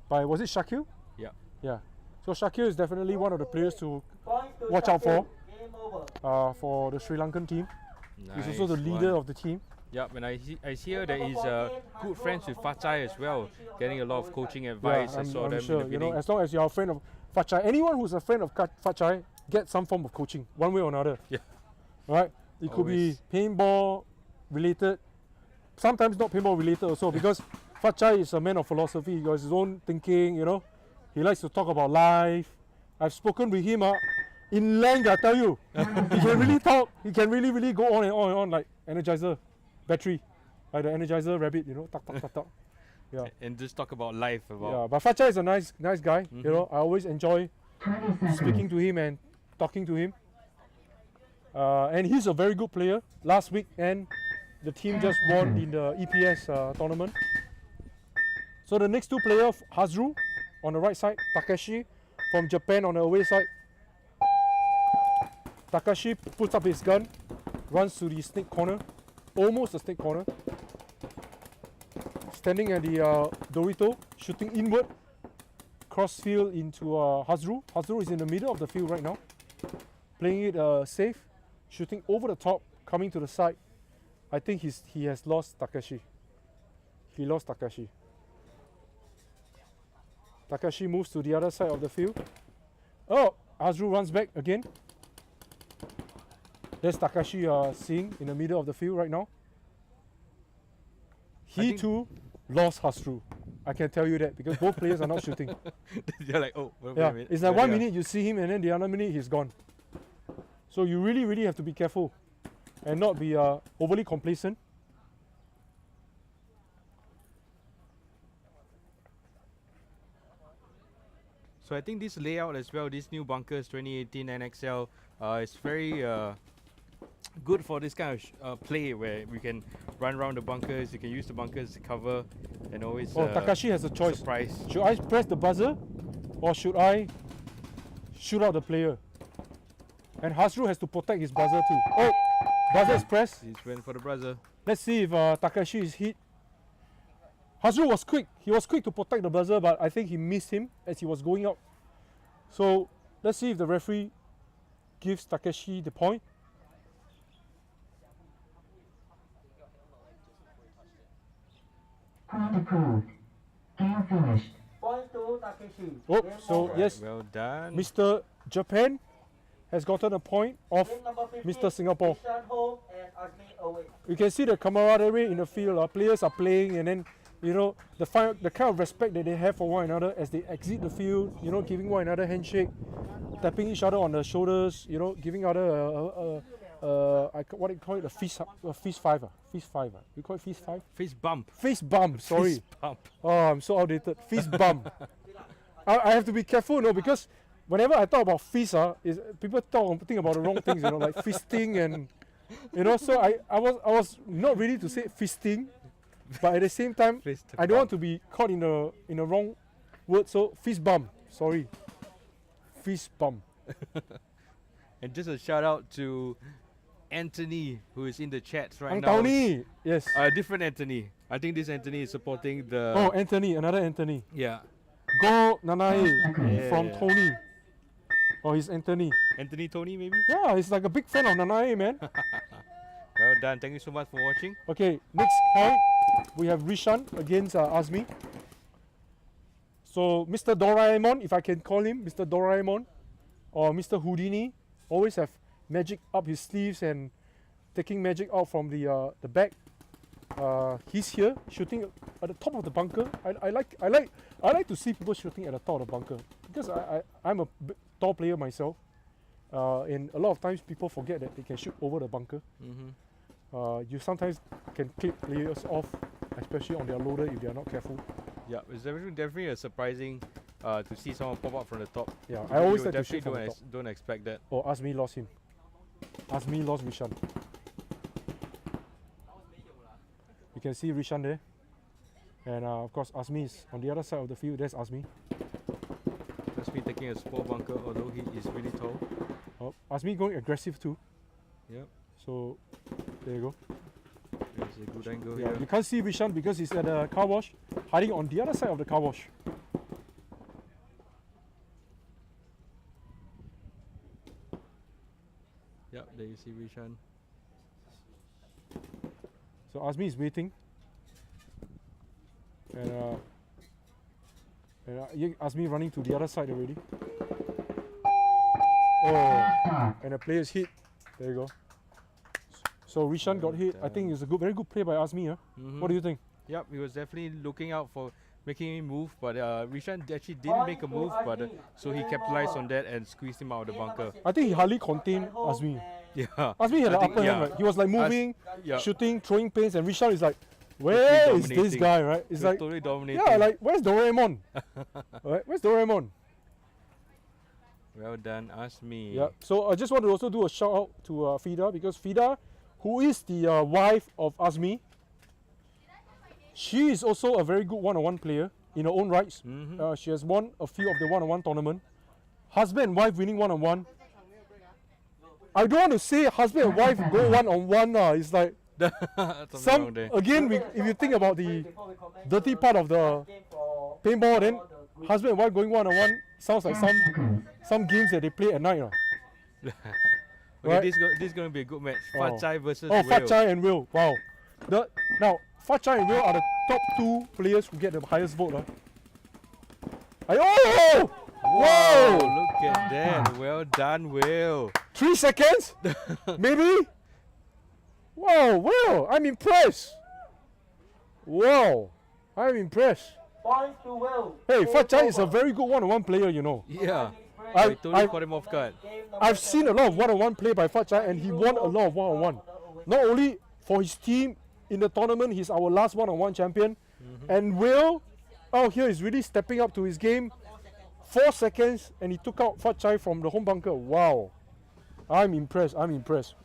By was it Shakil? Yeah. Yeah. So Shakil is definitely one of the players to Points watch out for Game over. for the Sri Lankan team. He's Nice also the leader one. of the team. Yep, and I hear that he's good friends with Fachai as well, getting a lot of coaching Yeah, advice. I I'm, saw I'm them sure. in the You know, beginning. as long as you're a friend of Fachai, anyone who's a friend of Fachai gets some form of coaching, one way or another. Yeah. Right? It could be Always. paintball related, sometimes not paintball related also, because Fachai is a man of philosophy. He has his own thinking. You know, he likes to talk about life. I've spoken with him in length. I tell you, he can really talk. He can really go on and on and on like Energizer battery, like the Energizer rabbit. You know, talk talk talk talk. Yeah. And just talk about life, about Yeah, but Fachai is a nice guy. You know, I always enjoy 20 seconds. speaking to him and talking to him. And he's a very good player. Last week, and the team just won in the EPS tournament. So the next two players, Hazru on the right side, Takashi from Japan on the away side. Takashi puts up his gun, runs to the snake corner, almost the snake corner. Standing at the Dorito, shooting inward, cross field into Hazru. Hazru is in the middle of the field right now, playing it safe, shooting over the top, coming to the side. I think he has lost Takashi. He lost Takashi. Takashi moves to the other side of the field. Oh, Hazru runs back again. There's Takashi seeing in the middle of the field right now. He think- too lost Hazru. I can tell you that because both players are not shooting. they're like, oh, wait a Yeah, minute. it's like There one they are. minute you see him and then the other minute he's gone. So you really have to be careful and not be overly complacent. So I think this layout as well, this new bunkers 2018 NXL, is very good for this kind of play where we can run around the bunkers. You can use the bunkers to cover, and always Oh, Takashi has a choice. surprise. Should I press the buzzer or should I shoot out the player? And Hazru has to protect his buzzer too. Oh, buzzer is pressed. He's went for the buzzer. Let's see if Takashi is hit. Hazru was quick. He was quick to protect the buzzer, but I think he missed him as he was going out. So let's see if the referee gives Takashi the point. Point approved. Game finished. Points to Takeshi. Oh, Game so over. yes, Well done. Mr. Japan has gotten a point of Game number 15, Mr. Singapore. Ishan home and Azmi away. You can see the camaraderie in the field. Players are playing, and then you know the kind of respect that they have for one another as they exit the field. You know, giving one another handshake, tapping each other on the shoulders. You know, giving other what do you call it? A fist five. Fist five. You call it fist five? Face bump. Fist bump. Sorry. Face bump. Oh, I'm so outdated. Fist bump. I have to be careful, because whenever I talk about fist, is people think about the wrong things, like fisting and, So I was not ready to say fisting, but at the same time, Fist I don't want bump. to be caught in the wrong word. So fist bump. Sorry, fist bump. And just a shout out to Anthony, who is in the chats right Ang now. Tony. Yes. Different Anthony. I think this Anthony is supporting the. Oh, Anthony, another Anthony. Yeah. Go Nanae Yeah. from Yeah. Tony. Oh, he's Anthony. Anthony Tony, maybe? Yeah, he's like a big fan of Nanae, man. Well done. Thank you so much for watching. Okay, next point, we have Rishan against Azmi. So Mr. Doraemon, if I can call him Mr. Doraemon, or Mr. Houdini, always have magic up his sleeves and taking magic out from the back. He's here shooting at the top of the bunker. I like to see people shooting at the top of the bunker because I'm a tall player myself. And a lot of times people forget that they can shoot over the bunker. You sometimes can clip players off, especially on their loader if they are not careful. Yeah, it's definitely a surprising to see someone pop up from the top. Yeah, You- I always you like to definitely shoot from the don't, top. don't expect that. Oh, Azmi lost him. Azmi lost Rishan. You can see Rishan there. And of course, Azmi is on the other side of the field. There's Azmi. That's me taking a small bunker, although he is really tall. Oh, Azmi going aggressive too. Yep, So there you go. there's a good angle Yeah, here. you can't see Rishan because he's at the car wash, hiding on the other side of the car wash. Let you see which one. So Azmi is waiting. And Azmi running to the other side already. Oh, and the player's hit. There you go. So Rishan got hit. I think it's a very good play by Azmi. Huh? What do you think? Yep, he was definitely looking out for making him move, but Rishan actually didn't make a move, but so he capitalized on that and squeezed him out of the bunker. I think he hardly contained Azmi. Yeah. Azmi had I the think, upper hand, right? He was like moving, yeah. shooting, throwing paints, and Rishan is like, where is this dominating. guy, right? He It's was like, totally dominating. yeah, like, where's Doraemon? Right? Where's Doraemon? Well done, ask me. Yeah. So I just want to also do a shout out to Fida, because Fida, who is the wife of Azmi, she is also a very good one-on-one player in her own rights. She has won a few of the one-on-one tournament. Husband and wife winning one-on-one. I don't want to say husband and wife go one-on-one. It's like Something wrong there. again. If you think about the dirty part of the paintball, then husband and wife going one-on-one sounds like some games that they play at night. Okay, Right. this is going to be a good match. Fat Chai versus Oh, Will. Fat Chai and Will. Wow. Now, Fat Chai and Will are the top two players who get the highest vote. Oh! Wow, Whoa! look at that. Well done, Will. 3 seconds? Maybe? Wow, Will, I'm impressed. Wow, I'm impressed. Points to Will. Hey, Fat Chai is a very good one-on-one player, you know. Yeah. I- I totally I- caught him off guard. I've seen a lot of one-on-one play by Fat Chai, and he won a lot of one-on-one. Not only for his team in the tournament, he's our last one-on-one champion. And Will out here is really stepping up to his game. 4 seconds, and he took out Fat Chai from the home bunker. Wow, I'm impressed. I'm impressed.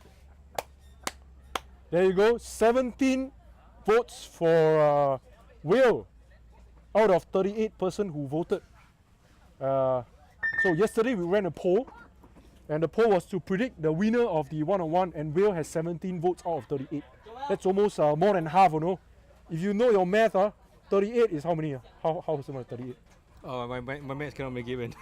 There you go. 17 votes for Will out of 38 person who voted. So yesterday we ran a poll, and the poll was to predict the winner of the one-on-one, and Will has 17 votes out of 38. That's almost more than half, you know. If you know your math, 38 is how many? How is it 38? Oh, my mates cannot make it, man.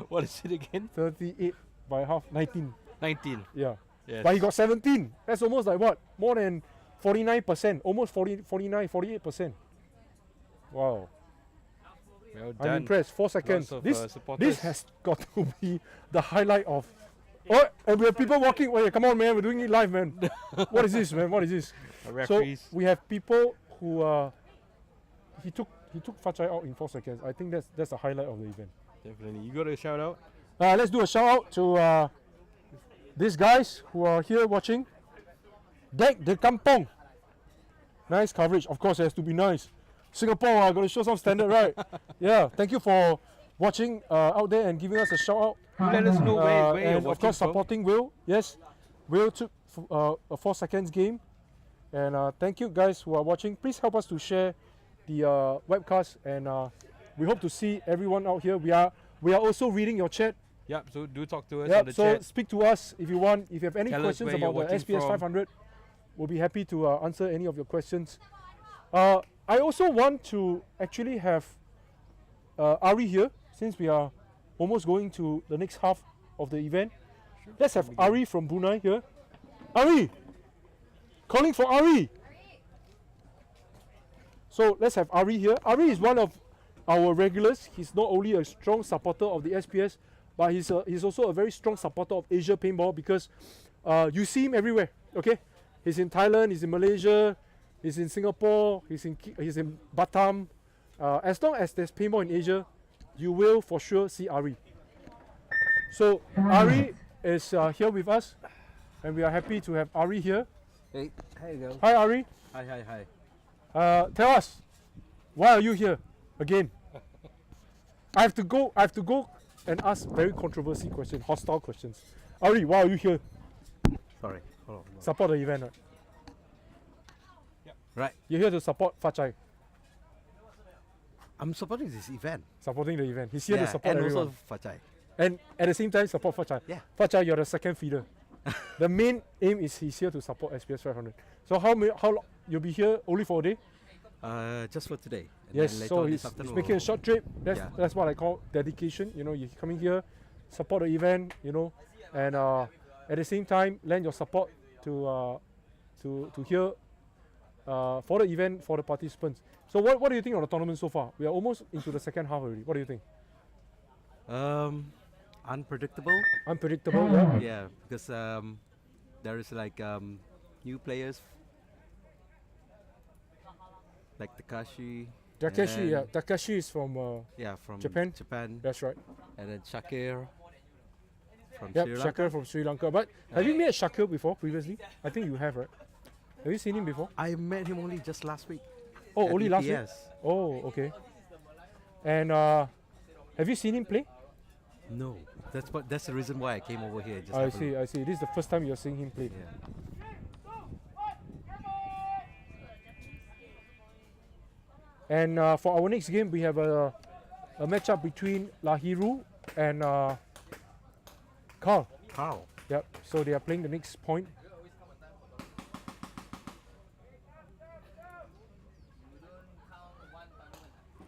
What is it again? 38 by half, 19. 19. Yeah. Yes. But he got 17. That's almost like what? More than 49%. Almost 49, 48%. Wow. Well I'm done. impressed. 4 seconds. of, This supporters. has got to be the highlight of. Oh, and we have people walking. Wait, come on, man. We're doing it live, man. What is this, man? What is this? So Referees. we have people who he took Fat Chai out in 4 seconds. I think that's the highlight of the event. Definitely. You got a shout out? Let's do a shout out to these guys who are here watching. Deck de Kampong. Nice coverage. Of course, it has to be nice. Singapore, got to show some standard, right? Yeah. Thank you for watching out there and giving us a shout out. Let us know where you're And watching of course, from. supporting Will. Yes, Will took a 4 seconds game. And thank you guys who are watching. Please help us to share the webcast, and we hope to see everyone out here. We are also reading your chat. Yep, so do talk to us on Yep, the so chat. speak to us if you want. If you have any Tell us questions where you're about the watching from. SPS500, we'll be happy to answer any of your questions. I also want to actually have Ari here, since we are almost going to the next half of the event. Let's have Ari from Brunei here. Ari! Calling for Ari! So let's have Ari here. Ari is one of our regulars. He's not only a strong supporter of the SPS, but he's also a very strong supporter of Asia Paintball, because you see him everywhere. Okay, he's in Thailand, he's in Malaysia, he's in Singapore, he's in Batam. As long as there's paintball in Asia, you will for sure see Ari. So Ari is here with us, and we are happy to have Ari here. Hey, here you go. Hi Ari. Hi. Tell us, why are you here again? I have to go and ask very controversial questions, hostile questions. Ari, why are you here? Sorry. Hold on. Support the event, right? Right. You're here to support Fat Chai, I'm supporting this event. supporting the event. He's here to support and everyone. also Fachai. And at the same time, support Fat Chai. Yeah. Fat Chai, you're the second feeder. The main aim is he's here to support SPS500. So how long you'll be here only for a day? Just for today. And Yes, then later so on he's this afternoon making a we'll- short trip. Yeah. That's what I call dedication. You know, you're coming here, support the event, you know, and At the same time, lend your support to here for the event for the participants. So what do you think of the tournament so far? We are almost into the second half already. What do you think? Unpredictable. Unpredictable, yeah. Yeah, because there is like new players like Takashi. Takeshi, yeah. and- Takeshi is from Yeah, from Japan? Japan, that's right. and then Shakir from Yep, Sri Lanka. Shakir from Sri Lanka. But have you met Shakir before previously? I think you have, right? Have you seen him before? I met him only just last week. Oh, at only last week? EPS. Oh, okay. And have you seen him play? No, that's the reason why I came over here. Just I have a see, look. I see. This is the first time you're seeing him play. Yeah. And for our next game, we have a matchup between Lahiru and Carl. Carl. Yep. So they are playing the next point.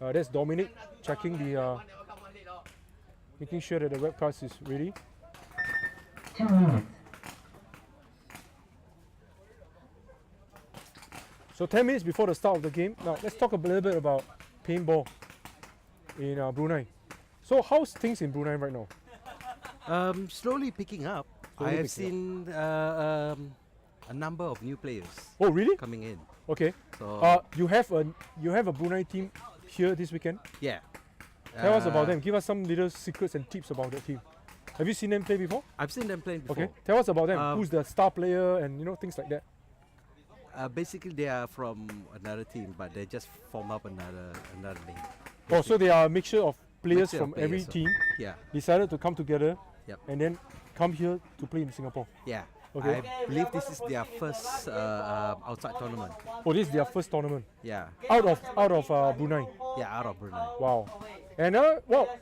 That's Dominic checking the, making sure that the webcast is ready. 2 minutes. So 10 minutes before the start of the game. Now let's talk a little bit about paintball in Brunei. So how's things in Brunei right now? Slowly picking up. Slowly I have picking seen a number of new players Oh really? coming in. Okay. So You have a Brunei team here this weekend. yeah. Tell us about them. Give us some little secrets and tips about that team. Have you seen them play before? I've seen them playing before. Okay. Tell us about them. Um, Who's the star player and things like that. Basically, they are from another team, but they just form up another league. Oh, so they are a mixture of players Mixture of from every players, so- team Yeah, decided to come together Yep. and then come here to play in Singapore. yeah. Okay. I believe this is their first outside tournament. Oh, this is their first tournament Yeah, out of Brunei. yeah, out of Brunei. Wow. And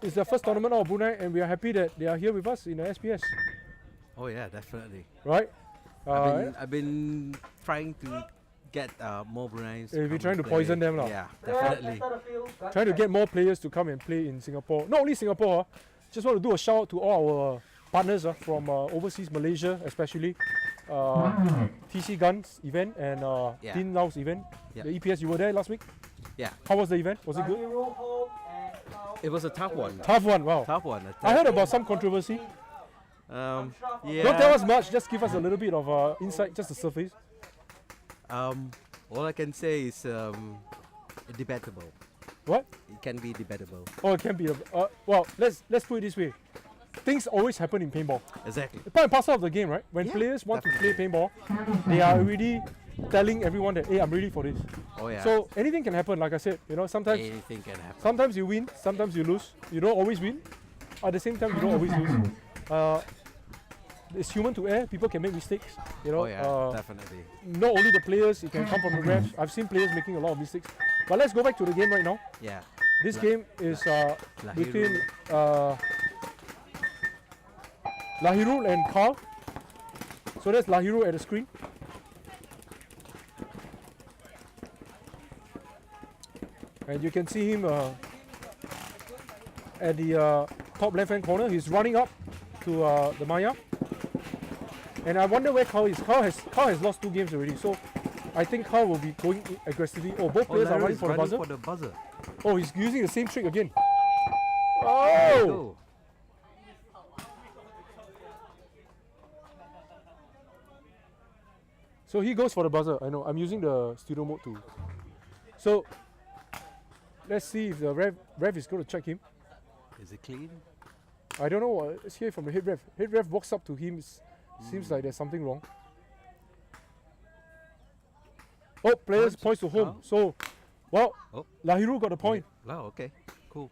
it's their first tournament out of Brunei, and we are happy that they are here with us in the SPS, Oh yeah, definitely. right? I've been trying to get more Bruneians. You've been come trying to play. poison them, lah. Yeah, definitely. Trying to get more players to come and play in Singapore. Not only Singapore, just want to do a shout out to all our partners from overseas, Malaysia especially. 1 minute. TC Guns event and Yeah. Tin Lau's event. Yeah. The EPS, you were there last week? Yeah, How was the event? Was it good? it was a tough one. Tough one, wow. Tough one. I heard about some controversy. Yeah. Don't tell us much, just give us a little bit of insight, just the surface. All I can say is debatable. What? It can be debatable. Oh, it can be well, let's put it this way. Things always happen in paintball. Exactly. Part and parcel of the game, right? When Yeah, players want to play definitely. paintball, 30 they are seconds. already telling everyone that, hey, I'm ready for this. Oh yeah. So anything can happen, like I said. Sometimes anything can happen. sometimes you win, sometimes you lose. You don't always win. At the same time, you don't always lose. It's human to err. People can make mistakes. Oh yeah, definitely. Not only the players, it can come from the refs. I've seen players making a lot of mistakes. But let's go back to the game right now. Yeah. This La- game is Lahiru. between Lahiru and Carl. So that's Lahiru at the screen. And you can see him at the top left hand corner. He's running up to the Maya. And I wonder where Carl is. Carl has lost 2 games already. So I think Carl will be going aggressively. Oh, both players are Lahiru running is for the buzzer. for the buzzer. Oh, he's using the same trick again. There you Oh! go. So he goes for the buzzer. I know. I'm using the studio mode too. So let's see if the ref is going to check him. Is it clean? I don't know. Let's hear from the head ref. Head ref walks up to him. Seems like there's something wrong. Oh, players points to home. Oh. So, well, Oh. Lahiru got the point. Oh, okay. Cool.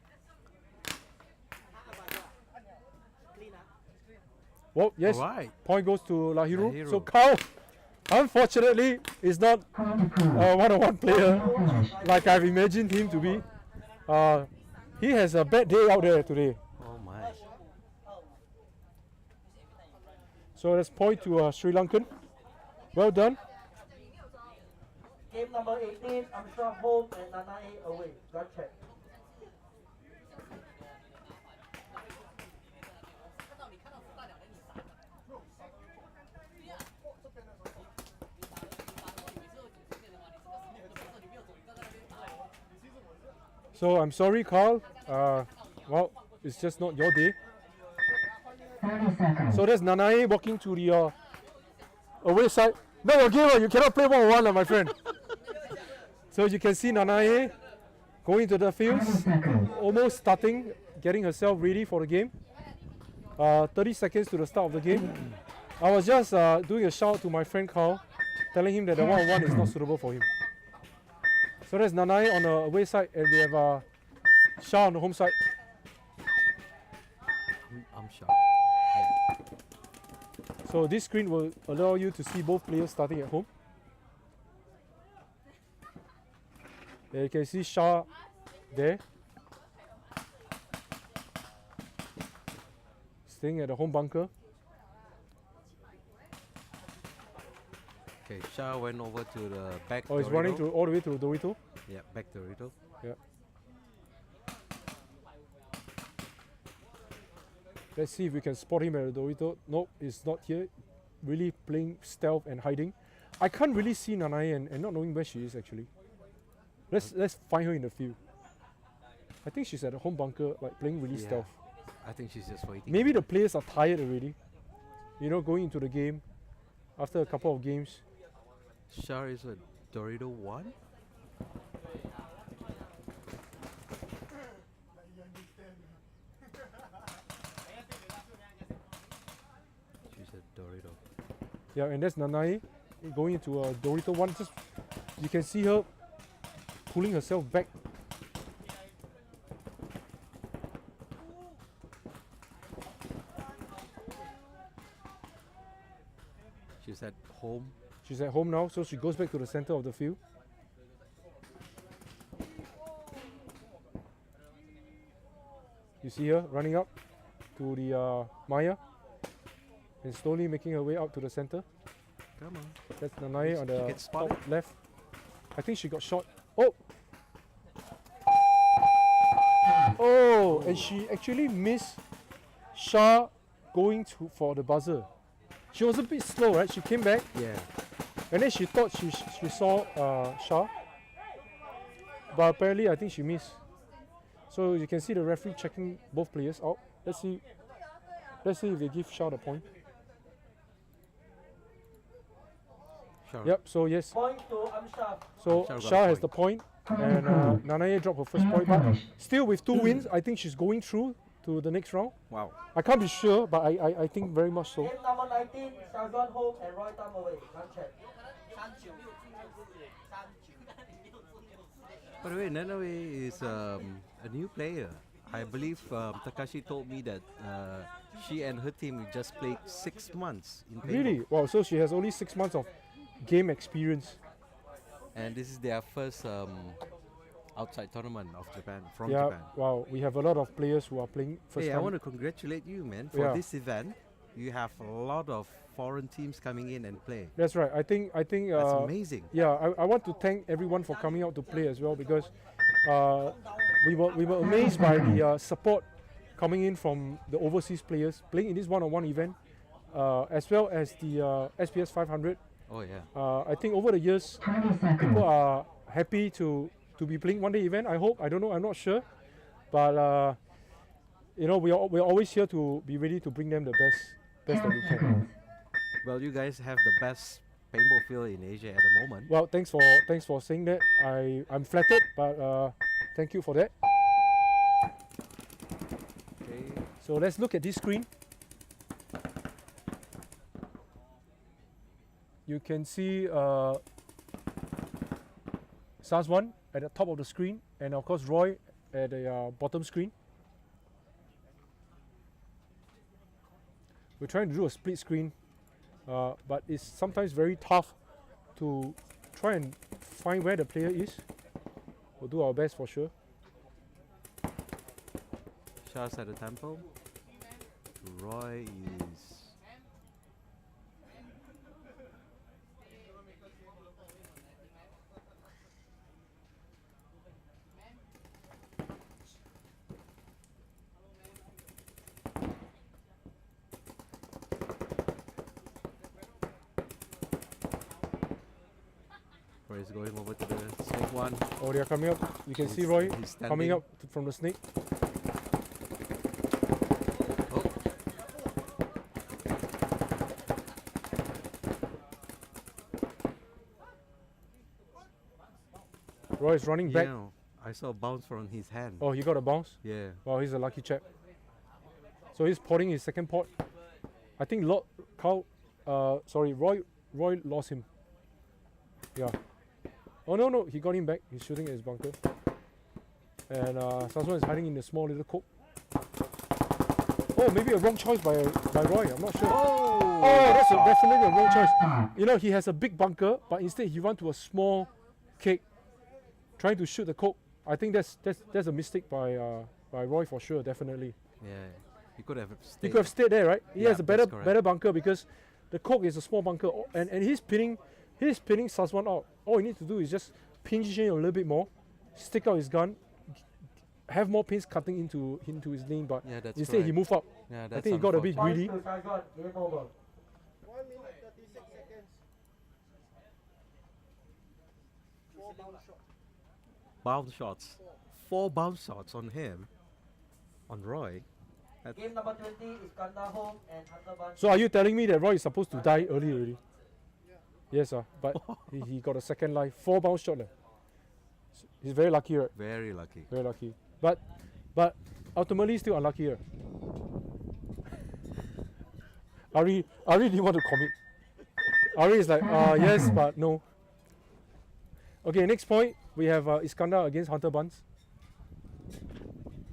Well, yes, Alright. point goes to Lahiru. Lahiru. So Carl, unfortunately, is not Point approved. a one-on-one player Finished. like I've imagined him to be. He has a bad day out there today. Oh my. So let's point to Sri Lankan. Well done. Game number 18, Amsha home and Nanae away. Got check. So I'm sorry, Carl. Well, it's just not your day. 30 seconds. So there's Nanae walking to the away side. No, your gamer, you cannot play 1-on-1, my friend. So you can see Nanae going to the 20 fields, seconds. almost starting, getting herself ready for the game. 30 seconds to the start of the game. I was just doing a shout to my friend Carl, telling him that the 1-on-1 is not suitable for him. So there's Nanae on the away side, and we have Shah on the home side. I'm shocked. So this screen will allow you to see both players starting at home. There you can see Shah there, staying at the home bunker. Okay, Shah went over to the back. Oh, he's running to all the way to Dorito. Yeah, back Dorito. Yeah. Let's see if we can spot him at the Dorito. Nope, he's not here. Really playing stealth and hiding. I can't really see Nanae and not knowing where she is actually. Let's find her in the field. I think she's at the home bunker, like playing really Yeah. stealth. I think she's just waiting. Maybe the players are tired already. You know, going into the game after a couple of games. Shah is a Dorito 1? She's a Dorito. Yeah, and that's Nanae going into a Dorito 1. Just you can see her pulling herself back. She's at home. She's at home now, so she goes back to the center of the field. You see her running up to the Maya and slowly making her way out to the center. Come on. That's Nanae on She the gets top spotted. left. I think she got shot. Oh! Oh! And she actually missed Shah going for the buzzer. She was a bit slow, right? She came back Yeah. and then she thought she saw Shah. But apparently I think she missed. So you can see the referee checking both players out. Let's see if they give Shah the point. Shah. Yep, so yes. Point to Amshaf. So Shah got a Shah has point. the point, and Nanae dropped her first point. But still, with 2 wins, I think she's going through to the next round. Wow. I can't be sure, but I think very much so. Game number 19, Shazwan home and Roy Tam away. None check. By the way, Nanae is a new player. I believe Takashi told me that she and her team just played 6 months in paintball. Really? Wow, so she has only 6 months of game experience. And this is their first outside tournament of Japan, from Yeah, Japan. wow, we have a lot of players who are playing first Hey, I time. want to congratulate you, man, for Yeah. this event. You have a lot of foreign teams coming in and play. That's right. I think That's amazing. yeah, I want to thank everyone for coming out to play as well, because we were amazed by the support coming in from the overseas players playing in this one-on-one event, as well as the SPS500. Oh yeah. I think over the years, 20 people seconds. are happy to be playing one-day event. I hope. I don't know. I'm not sure, but you know, we're always here to be ready to bring them the best that 10 we can. seconds. Well, you guys have the best paintball field in Asia at the moment. Well, thanks for saying that. I'm flattered, but thank you for that. Okay. So let's look at this screen. You can see SARS1 at the top of the screen, and of course Roy at the bottom screen. We're trying to do a split screen, but it's sometimes very tough to try and find where the player is. We'll do our best for sure. Shah's at the temple. Roy is. Roy Roy is going over to the snake one. Oh, they are coming up. You can see He's- Roy he's coming standing. up from the snake. Oh, Roy is running back. yeah. I saw a bounce from his hand. Oh, he got a bounce. Yeah. Wow, he's a lucky chap. So he's potting his second pot. I think Roy lost him. Yeah. Oh no, he got him back. He's shooting at his bunker. And Saswan is hiding in the small little coke. Oh, maybe a wrong choice by Roy. I'm not sure. Oh, that's definitely a wrong choice. You know, he has a big bunker, but instead he went to a small cake, trying to shoot the coke. I think that's a mistake by Roy for sure, definitely. Yeah. He could have He stayed. could have stayed there, right? He Yeah, has a that's correct. better bunker because the coke is a small bunker, and he's pinning Saswan out. All he needs to do is just pinch in a little bit more, stick out his gun, have more pins cutting into his lane, but Yeah, that's instead he correct. moved up. Yeah, I that's think he got a bit unfortunate. greedy. Points to Saigon. Game over. 1 minute 36 seconds. 4 bounce shot. Bounce shots. 4 bounce shots on him. On Roy. That's Game number 20 is Kanda home and Hunter Bunch. So are you telling me that Roy is supposed to die early already? Yes, but he got a second life. 4 bounce shot. He's very lucky, right? very lucky. Very lucky. But ultimately still unlucky. Right? Ari didn't want to commit. Ari is like, yes, but no. Okay, next point, we have Iskandar against Hunter Buns.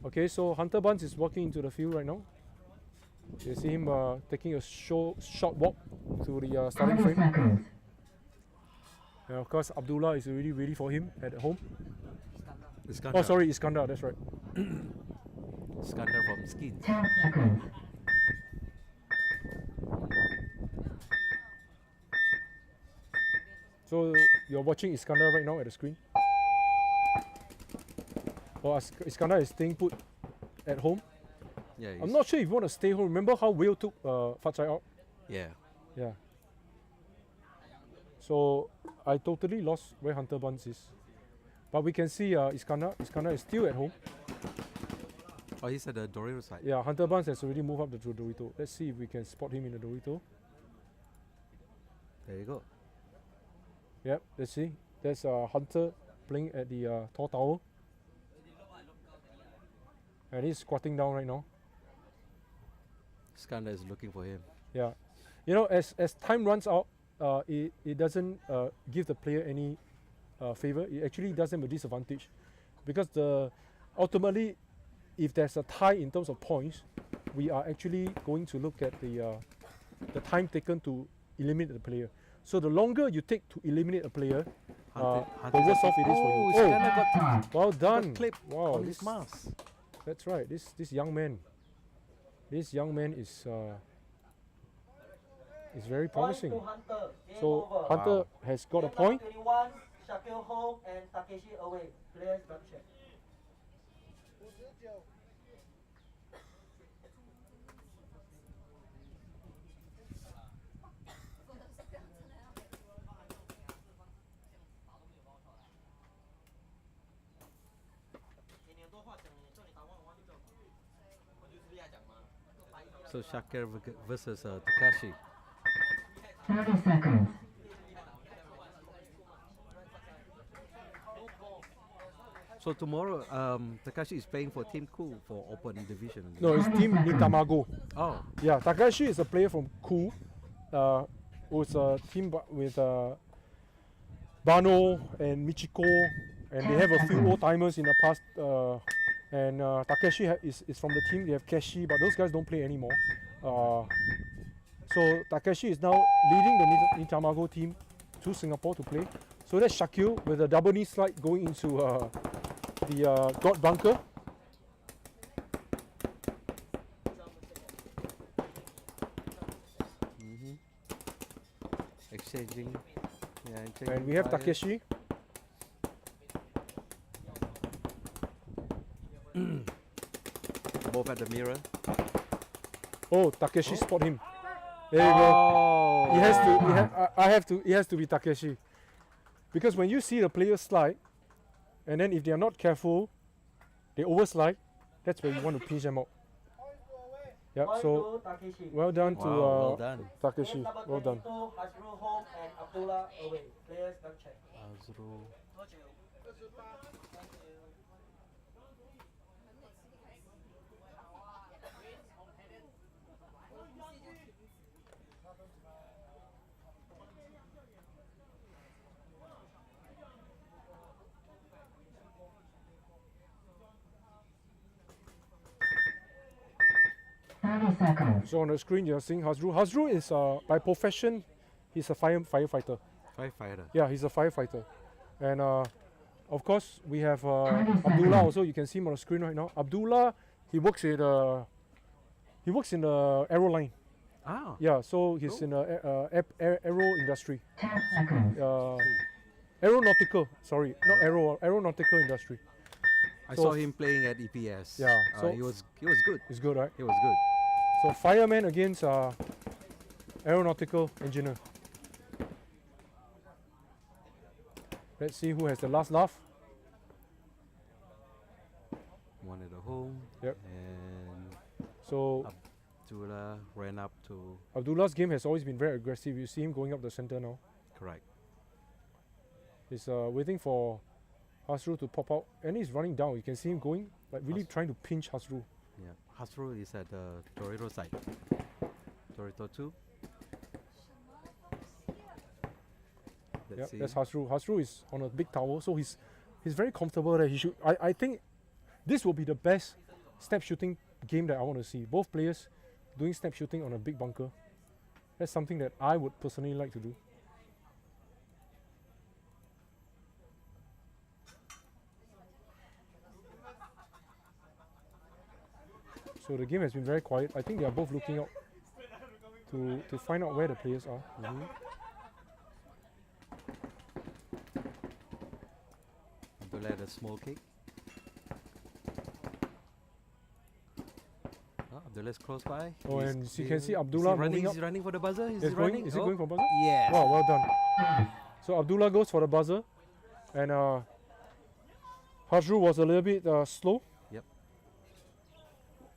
Okay, so Hunter Buns is walking into the field right now. You see him taking a short walk to the starting 20 frame. seconds. And of course, Abdullah is already ready for him at home. Iskandar. Oh, sorry, Iskandar, that's right. Iskandar from Skins. 10 seconds. So you're watching Iskandar right now at the screen. Oh, Iskandar is staying put at home. Yeah. I'm not sure if you want to stay home. Remember how Will took Fatsai out? Yeah. Yeah. So I totally lost where Hunter Buns is. But we can see Iskandar. Iskandar is still at home. Oh, he's at the Dorito side. Yeah, Hunter Buns has already moved up the Dorito. Let's see if we can spot him in the Dorito. There you go. Yep, let's see. There's Hunter playing at the tall tower. And he's squatting down right now. Iskandar is looking for him. Yeah. You know, as time runs out, it doesn't give the player any favor. It actually does them a disadvantage. Because ultimately, if there's a tie in terms of points, we are actually going to look at the time taken to eliminate the player. So the longer you take to eliminate a player, the worse off it is for you. Iskandar got Well done. clip Wow, on his mask. that's right. This young man. This young man is very Points promising. to Hunter. Game So over. Hunter has got a Game point. number 21, Shakil home and Takeshi away. Players gun check. Who's it, Joe? So Shakir versus Takashi. 30 seconds. So tomorrow, Takashi is playing for Team Cool for Open Division. No, it's Team Nitamago. Oh, Yeah, Takashi is a player from Ku, who's a team with Bano and Michiko, and they have a few old timers in the past. And Takeshi is from the team. They have Keshi, but those guys don't play anymore. So Takeshi is now leading the Nitamago team to Singapore to play. So that's Shakil with a double knee slide going into the God bunker. exchanging. Yeah, And we have fire. Takeshi. Both at the mirror. Oh, Takeshi spot him. There you go. Oh. He has to. He has to be Takeshi. Because when you see the players slide, and then if they are not careful, they overslide, that's where you want to pinch them out. Yep, Point so to Takeshi. well done to Wow, well done. Game Takeshi. number Well 22, done. Hasru home and Abdullah away. Players don't check. Azrul. Seconds. So on the screen you're seeing Hasru. Hasru is by profession, he's a firefighter. Firefighter. Yeah, he's a firefighter. And of course we have 20 Abdullah seconds. also. You can see him on the screen right now. Abdullah, he works in the aero line. Ah. Yeah, so he's in the aero industry. 10 seconds. Aeronautical, sorry, not aeronautical industry. I So saw him playing at EPS. Yeah, so- he was good. It's good, right? He was good. So fireman against aeronautical engineer. Let's see who has the last laugh. One at the home. Yep. And So Abdullah ran up to Abdullah's game has always been very aggressive. You see him going up the center now. correct. He's waiting for Hasru to pop out, and he's running down. You can see him going, like really trying to pinch Hasru. Yeah. Hasrul is at the Torito side. Torito 2. Let's Yep, see. that's Hasru. Hasru is on a big tower, so he's very comfortable there. He should. I think this will be the best snap shooting game that I want to see. Both players doing snap shooting on a big bunker. That's something that I would personally like to do. So the game has been very quiet. I think they are both looking out to find out where the players are. Abdullah had a small kick. Abdullah's close by. Oh, He's- and you can see is he Abdullah running. moving Is he running for the buzzer? Is he Is going? running? Is he Oh, going for buzzer? Yeah. Wow, well done. So Abdullah goes for the buzzer, and Hasru was a little bit slow. Yep.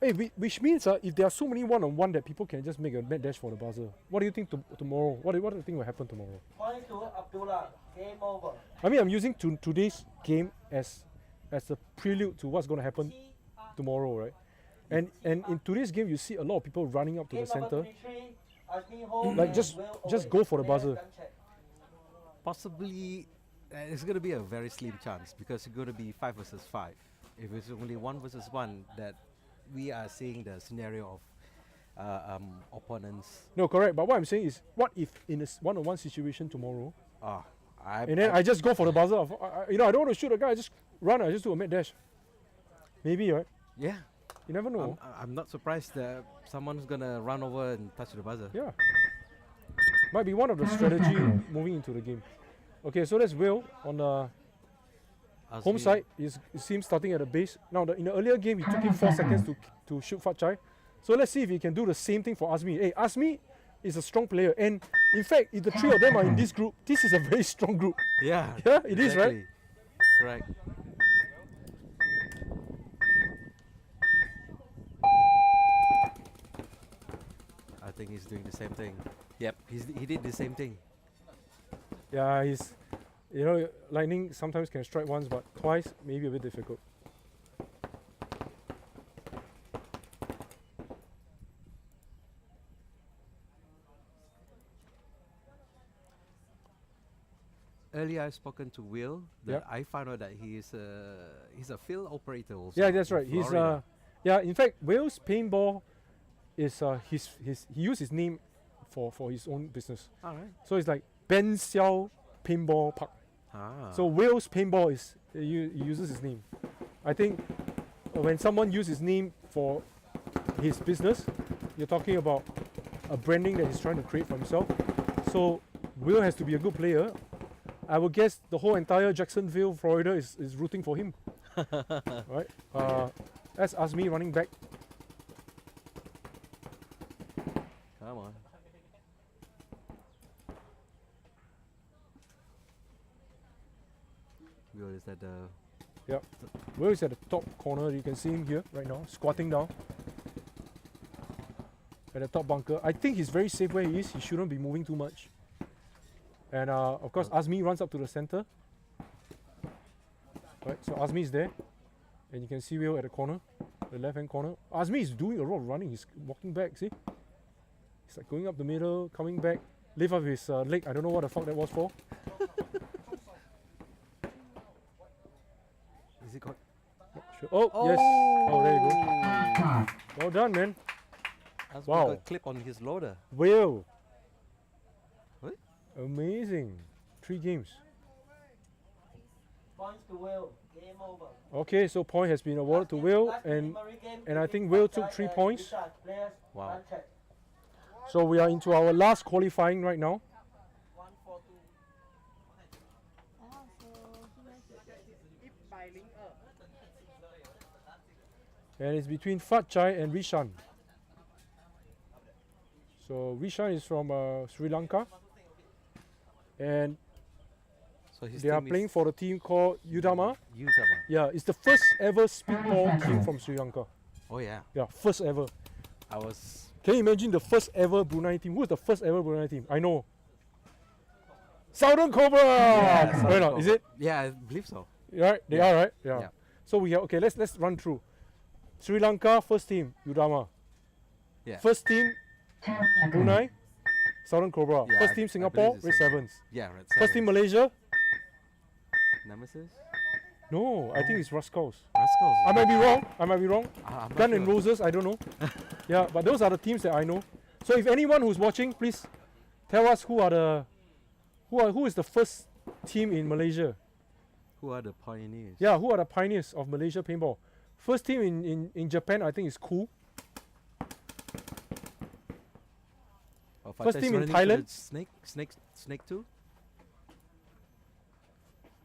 Hey, which means if there are so many one-on-one that people can just make a mad dash for the buzzer. What do you think tomorrow? What do you think will happen tomorrow? Point to Abdullah. Game over. I mean, I'm using today's game as a prelude to what's going to happen tomorrow, right? And in today's game, you see a lot of people running up to Game the number center. 23, Azmi home Like, and just Will go away. for the Players buzzer. don't check. Possibly, it's going to be a very slim chance because it's going to be 5 versus 5. If it's only 1 versus 1, that we are seeing the scenario of opponents. No, correct. But what I'm saying is, what if in a one-on-one situation tomorrow, and then I just go for the buzzer? I don't want to shoot a guy. I just run. I just do a mid dash. Maybe, right? yeah, You never know. I'm not surprised that someone's gonna run over and touch the buzzer. Yeah. Might be one of the 30 strategy seconds. moving into the game. Okay, so that's Will on the home Azmi- side. You see him starting at the base. Now, in the earlier game, it took him 4 seconds to shoot Fat Chai. So let's see if he can do the same thing for Azmi. Hey, Azmi is a strong player. And in fact, if the three of them are in this group, this is a very strong group. Yeah, Yeah, it is, right? exactly. Correct. I think he's doing the same thing. Yep, he did the same thing. Yeah, lightning sometimes can strike once, but twice, maybe a bit difficult. Earlier, I've spoken to Will. That Yep. I found out that he's a field operator also. Yeah, that's right. in He's Florida. in fact, Will's Paintball is he used his name for his own business. All right. So it's like Ben Xiao Paintball Park. Ah. So Will's Paintball is he uses his name. I think when someone uses his name for his business, you're talking about a branding that he's trying to create for himself. So Will has to be a good player. I would guess the whole entire Jacksonville, Florida is rooting for him. Right? That's Azmi running back. Come on. Will is at the top corner. You can see him here right now, squatting down at the top bunker. I think he's very safe where he is. He shouldn't be moving too much. And of course, Azmi runs up to the center. Right, so Azmi is there, and you can see Will at the corner, the left-hand corner. Azmi is doing a lot of running. He's walking back. See, he's like going up the middle, coming back, lift up his leg. I don't know what the fuck that was for. Is it got? Sure. Oh, yes. Oh, there you go. Start. Well done, man. Azmi Wow. got a clip on his loader. Will. What? Amazing. 3 games. Points to Will. Game over. Okay, so point has been awarded to Will, Last and preliminary game and I between think Will Fat took Chai 3 and points. Richard. Players Wow. unchecked. So we are into our last qualifying right now. 142. And it's between Fat Chai and Rishan. So Rishan is from Sri Lanka, and So his they are team playing is for the team called Udama. Udama. Yeah, it's the first ever speedball team from Sri Lanka. Oh yeah. Yeah, first ever. I was. Can you imagine the first ever Brunei team? Who's the first ever Brunei team? I know. Southern Cobra! Right now, is it? Yeah, I believe so. Right? They Yeah. are, right? Yeah. Yeah. So we have, okay, let's run through. Sri Lanka, first team, Udama. Yeah. First team, 10 seconds. Brunei, Southern Cobra. Yeah, First I- team, I Singapore, believe Red it's the same. Sevens. Yeah, right. First team, Malaysia. Nemesis. No, I think it's Rascals. Rascals. I might be wrong. I'm I'm not Gun and sure. Roses, I don't know. Yeah, but those are the teams that I know. So if anyone who's watching, please tell us who is the first team in Malaysia. Who are the pioneers? Yeah, who are the pioneers of Malaysia paintball? First team in Japan, I think is Cool. Oh, First Fatah is team in running to the Thailand. Snake 2?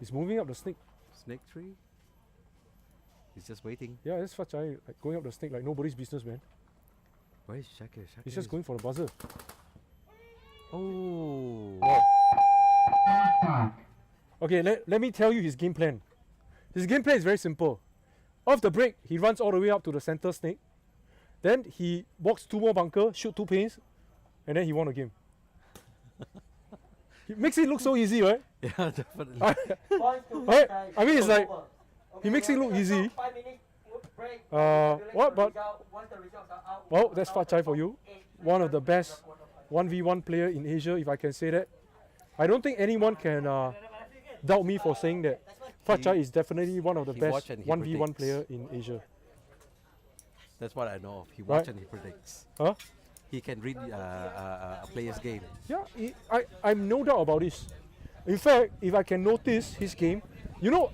He's moving up the snake. Snake 3? He's just waiting. Yeah, that's Fat Chai, like going up the snake like nobody's business, man. Where is Shakir? Shakir He's just is- going for the buzzer. Oh. Start. Okay, let me tell you his game plan. His game plan is very simple. Off the break, he runs all the way up to the center snake. Then he walks 2 more bunker, shoot 2 panes, and then he won the game. He makes it look so easy, right? Yeah, definitely. Points to Right, Fat Chai. I mean, it's Game like, over. he makes it we'll look take a easy. short 5 minutes break. What? Calculate the But result. Once the results are out, well, we'll that's announce Fat Chai the for top you. 8 One of the players best in the quarterfinal. 1v1 player in Asia, if I can say that. I don't think anyone can doubt me for saying that. Fat Chai is definitely one of the he best watch and he 1v1 predicts. player in Asia. That's what I know of. He Right. watches and he predicts. Huh? He can read a player's game. Yeah, I'm no doubt about this. In fact, if I can notice his game, you know,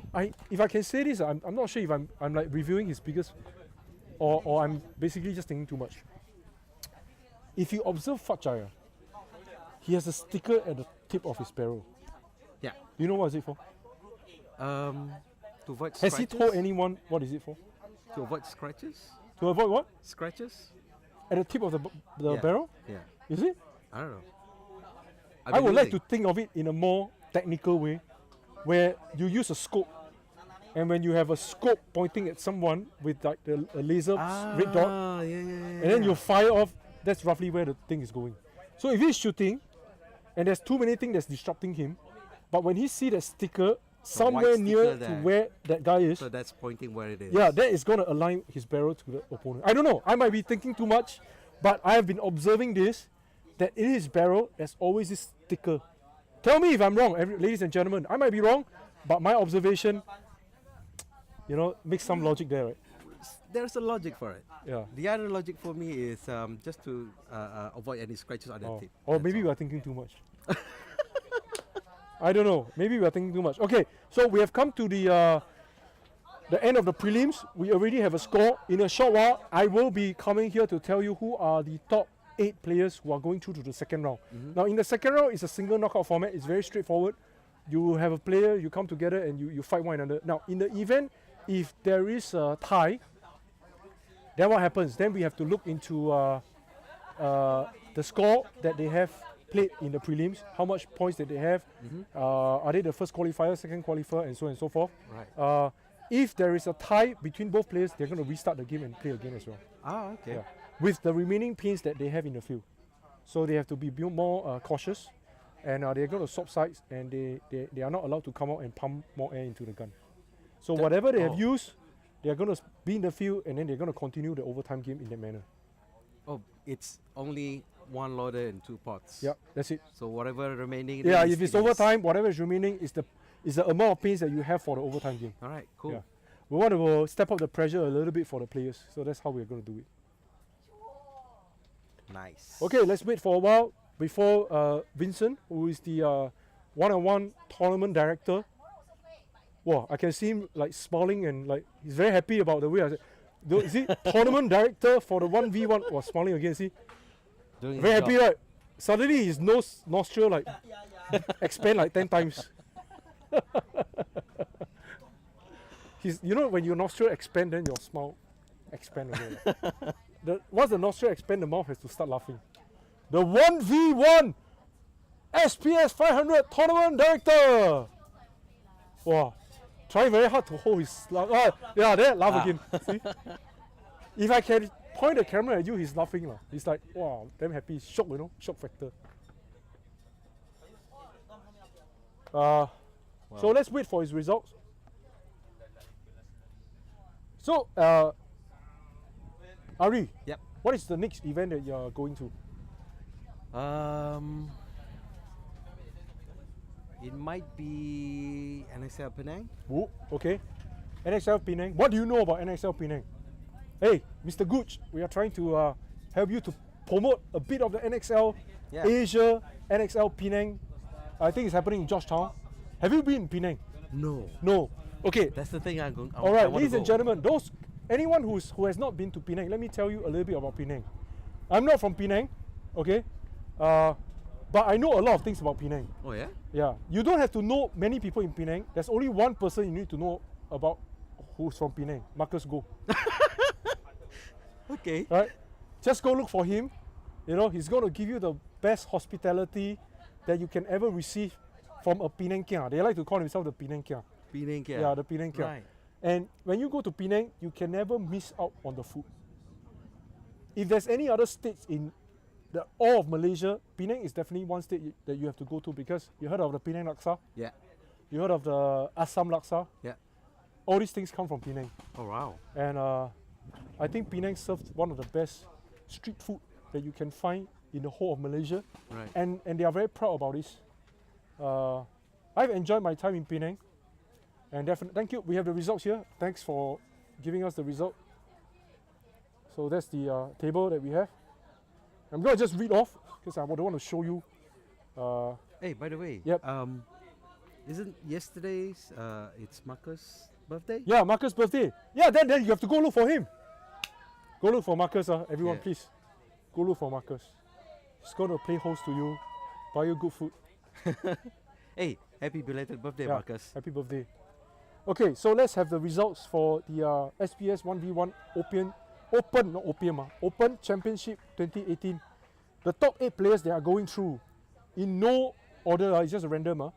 if I can say this, I'm not sure if I'm like reviewing his biggest, or I'm basically just thinking too much. If you observe Fat Chai, he has a sticker at the tip of his barrel. Yeah. Do you know what is it for? To avoid Has he scratches. told anyone what is it for? To avoid scratches. To avoid what? Scratches. At the tip of the Yeah. barrel? Yeah. Is it? I don't know. I would like to think of it in a more technical way, where you use a scope, and when you have a scope pointing at someone with like a laser red dot, Yeah, yeah, yeah. and then you fire off, that's roughly where the thing is going. So if he's shooting, and there's too many things that's disrupting him, but when he see that sticker somewhere near sticker to there. where that guy is, So that's pointing where it is. yeah, that is going to align his barrel to the opponent. I don't know, I might be thinking too much, but I have been observing this, that in his barrel, there's always this sticker. Tell me if I'm wrong, ladies and gentlemen. I might be wrong, but my observation, makes some logic there, right? There's a logic for it. Yeah. The other logic for me is just to avoid any scratches on that tip. Or That's maybe all. we are thinking too much. I don't know. Maybe we are thinking too much. Okay, so we have come to the end of the prelims. We already have a score. In a short while, I will be coming here to tell you who are the top 8 players who are going through to the second round. Now, in the second round, it's a single knockout format. It's very straightforward. You have a player, you come together, and you fight one another. Now, in the event, if there is a tie, then what happens? Then we have to look into the score that they have played in the prelims, how much points that they have, are they the first qualifier, second qualifier, and so on and so forth. Right. if there is a tie between both players, they're going to restart the game and play again as well. Ah, okay. Yeah. With the remaining pins that they have in the field. So they have to be more cautious, and they're going to swap sides, and they are not allowed to come out and pump more air into the gun. So whatever they have used, they are going to be in the field, and then they're going to continue the overtime game in that manner. Oh, it's only one loader and 2 pots. Yeah, that's it. So whatever remaining. Yeah, is, if it's it is. overtime, whatever is remaining is the amount of pins that you have for the overtime game. All right, cool. Yeah. We want to step up the pressure a little bit for the players, so that's how we're going to do it. Nice. Okay, let's wait for a while before Vincent, who is the one-on-one tournament director. Wow, I can see him like smiling and like he's very happy about the way I said. See, tournament director for the 1v1 was smiling again. See, Doing very his happy, job. right? Suddenly his nostril like expand like 10 times. You know when your nostril expand, then your smile expand again. Once the nostril expand, the mouth has to start laughing. The 1v1 SPS500 tournament director. Wow, trying very hard to hold his laugh. Yeah, there, laugh again. See, if I can point the camera at you, he's laughing. He's like, wow, damn happy. He's shocked, shock factor. So let's wait for his results. So, Ari, Yep. what is the next event that you're going to? It might be NXL Penang. Oh, okay. NXL Penang. What do you know about NXL Penang? Hey, Mr. Gooch, we are trying to help you to promote a bit of the NXL Yeah. Asia, NXL Penang. I think it's happening in Georgetown. Have you been in Penang? No. No. Okay. That's the thing I'm going. All right, ladies and gentlemen, anyone who has not been to Penang, let me tell you a little bit about Penang. I'm not from Penang, okay, but I know a lot of things about Penang. Oh yeah. Yeah, you don't have to know many people in Penang. There's only one person you need to know about who's from Penang, Marcus Go. Okay. Right? Just go look for him. He's going to give you the best hospitality that you can ever receive from a Penang Kia. They like to call themselves the Penang Kia. Penang. Yeah, the Penang Kia. Right. And when you go to Penang, you can never miss out on the food. If there's any other states in all of Malaysia, Penang is definitely one state that you have to go to, because you heard of the Penang Laksa, Yeah. you heard of the Assam Laksa. Yeah. All these things come from Penang. Oh wow. And I think Penang serves one of the best street food that you can find in the whole of Malaysia. Right. And they are very proud about this. I've enjoyed my time in Penang. And definitely, thank you. We have the results here. Thanks for giving us the result. So that's the table that we have. I'm going to just read off because I don't want to show you. Hey, by the way. Yep. Isn't yesterday's it's Marcus' birthday? Yeah, Marcus' birthday. Yeah, then you have to go look for him. Go look for Marcus, everyone, Yeah. please. Go look for Marcus. He's going to play host to you, buy you good food. Hey, happy belated birthday, Yeah, Marcus. Happy birthday. Okay, so let's have the results for the SPS 1v1 Open Championship 2018. The top 8 players that are going through, in no order, it's just random.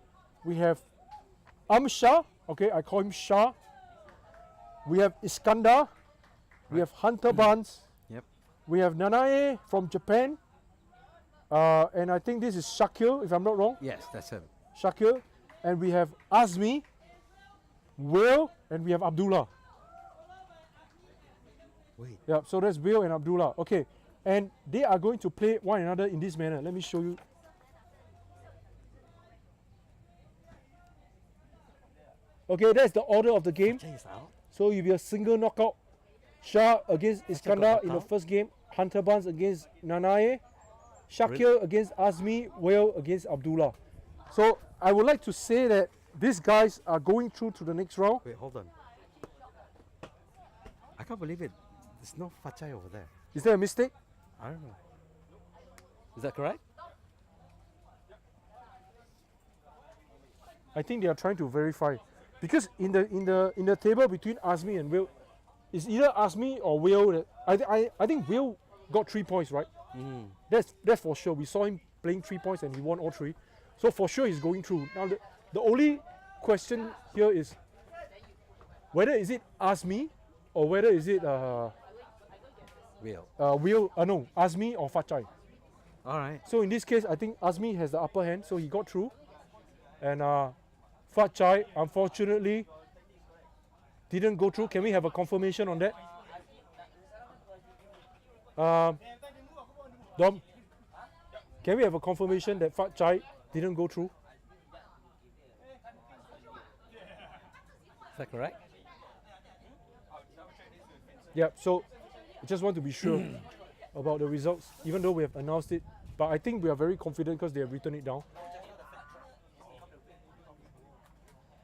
We have Shah, okay, I call him Shah. We have Iskandar. We have Hunter Barnes. Yep. We have Nanae from Japan. And I think this is Shakir, if I'm not wrong. Yes, that's him. Shakir. And we have Azmi, Will, and we have Abdullah. Wait. Yeah, so that's Will and Abdullah. Okay, and they are going to play one another in this manner. Let me show you. Okay, that's the order of the game. James out. So you'll be a single knockout. Shah against Iskandar in the knockout? first game. Hunter Barnes against Nanae. Shakir against Azmi. Will against Abdullah. So I would like to say that these guys are going through to the next round. Wait, hold on. I can't believe it. There's no Fachai over there. Is there a mistake? I don't know. Is that correct? I think they are trying to verify, because in the table between Azmi and Will, it's either Azmi or Will. I think Will got 3 points, right? Mm. That's for sure. We saw him playing 3 points and he won all 3. So for sure he's going through. Now the only question here is, whether is it Azmi or whether is it Will. no, Azmi or Fachai. All right. So in this case, I think Azmi has the upper hand, so he got through. And Fachai, unfortunately, didn't go through. Can we have a confirmation on that? Dom, can we have a confirmation that Fachai didn't go through? Is that correct? Yeah, so I just want to be sure about the results, even though we have announced it. But I think we are very confident because they have written it down.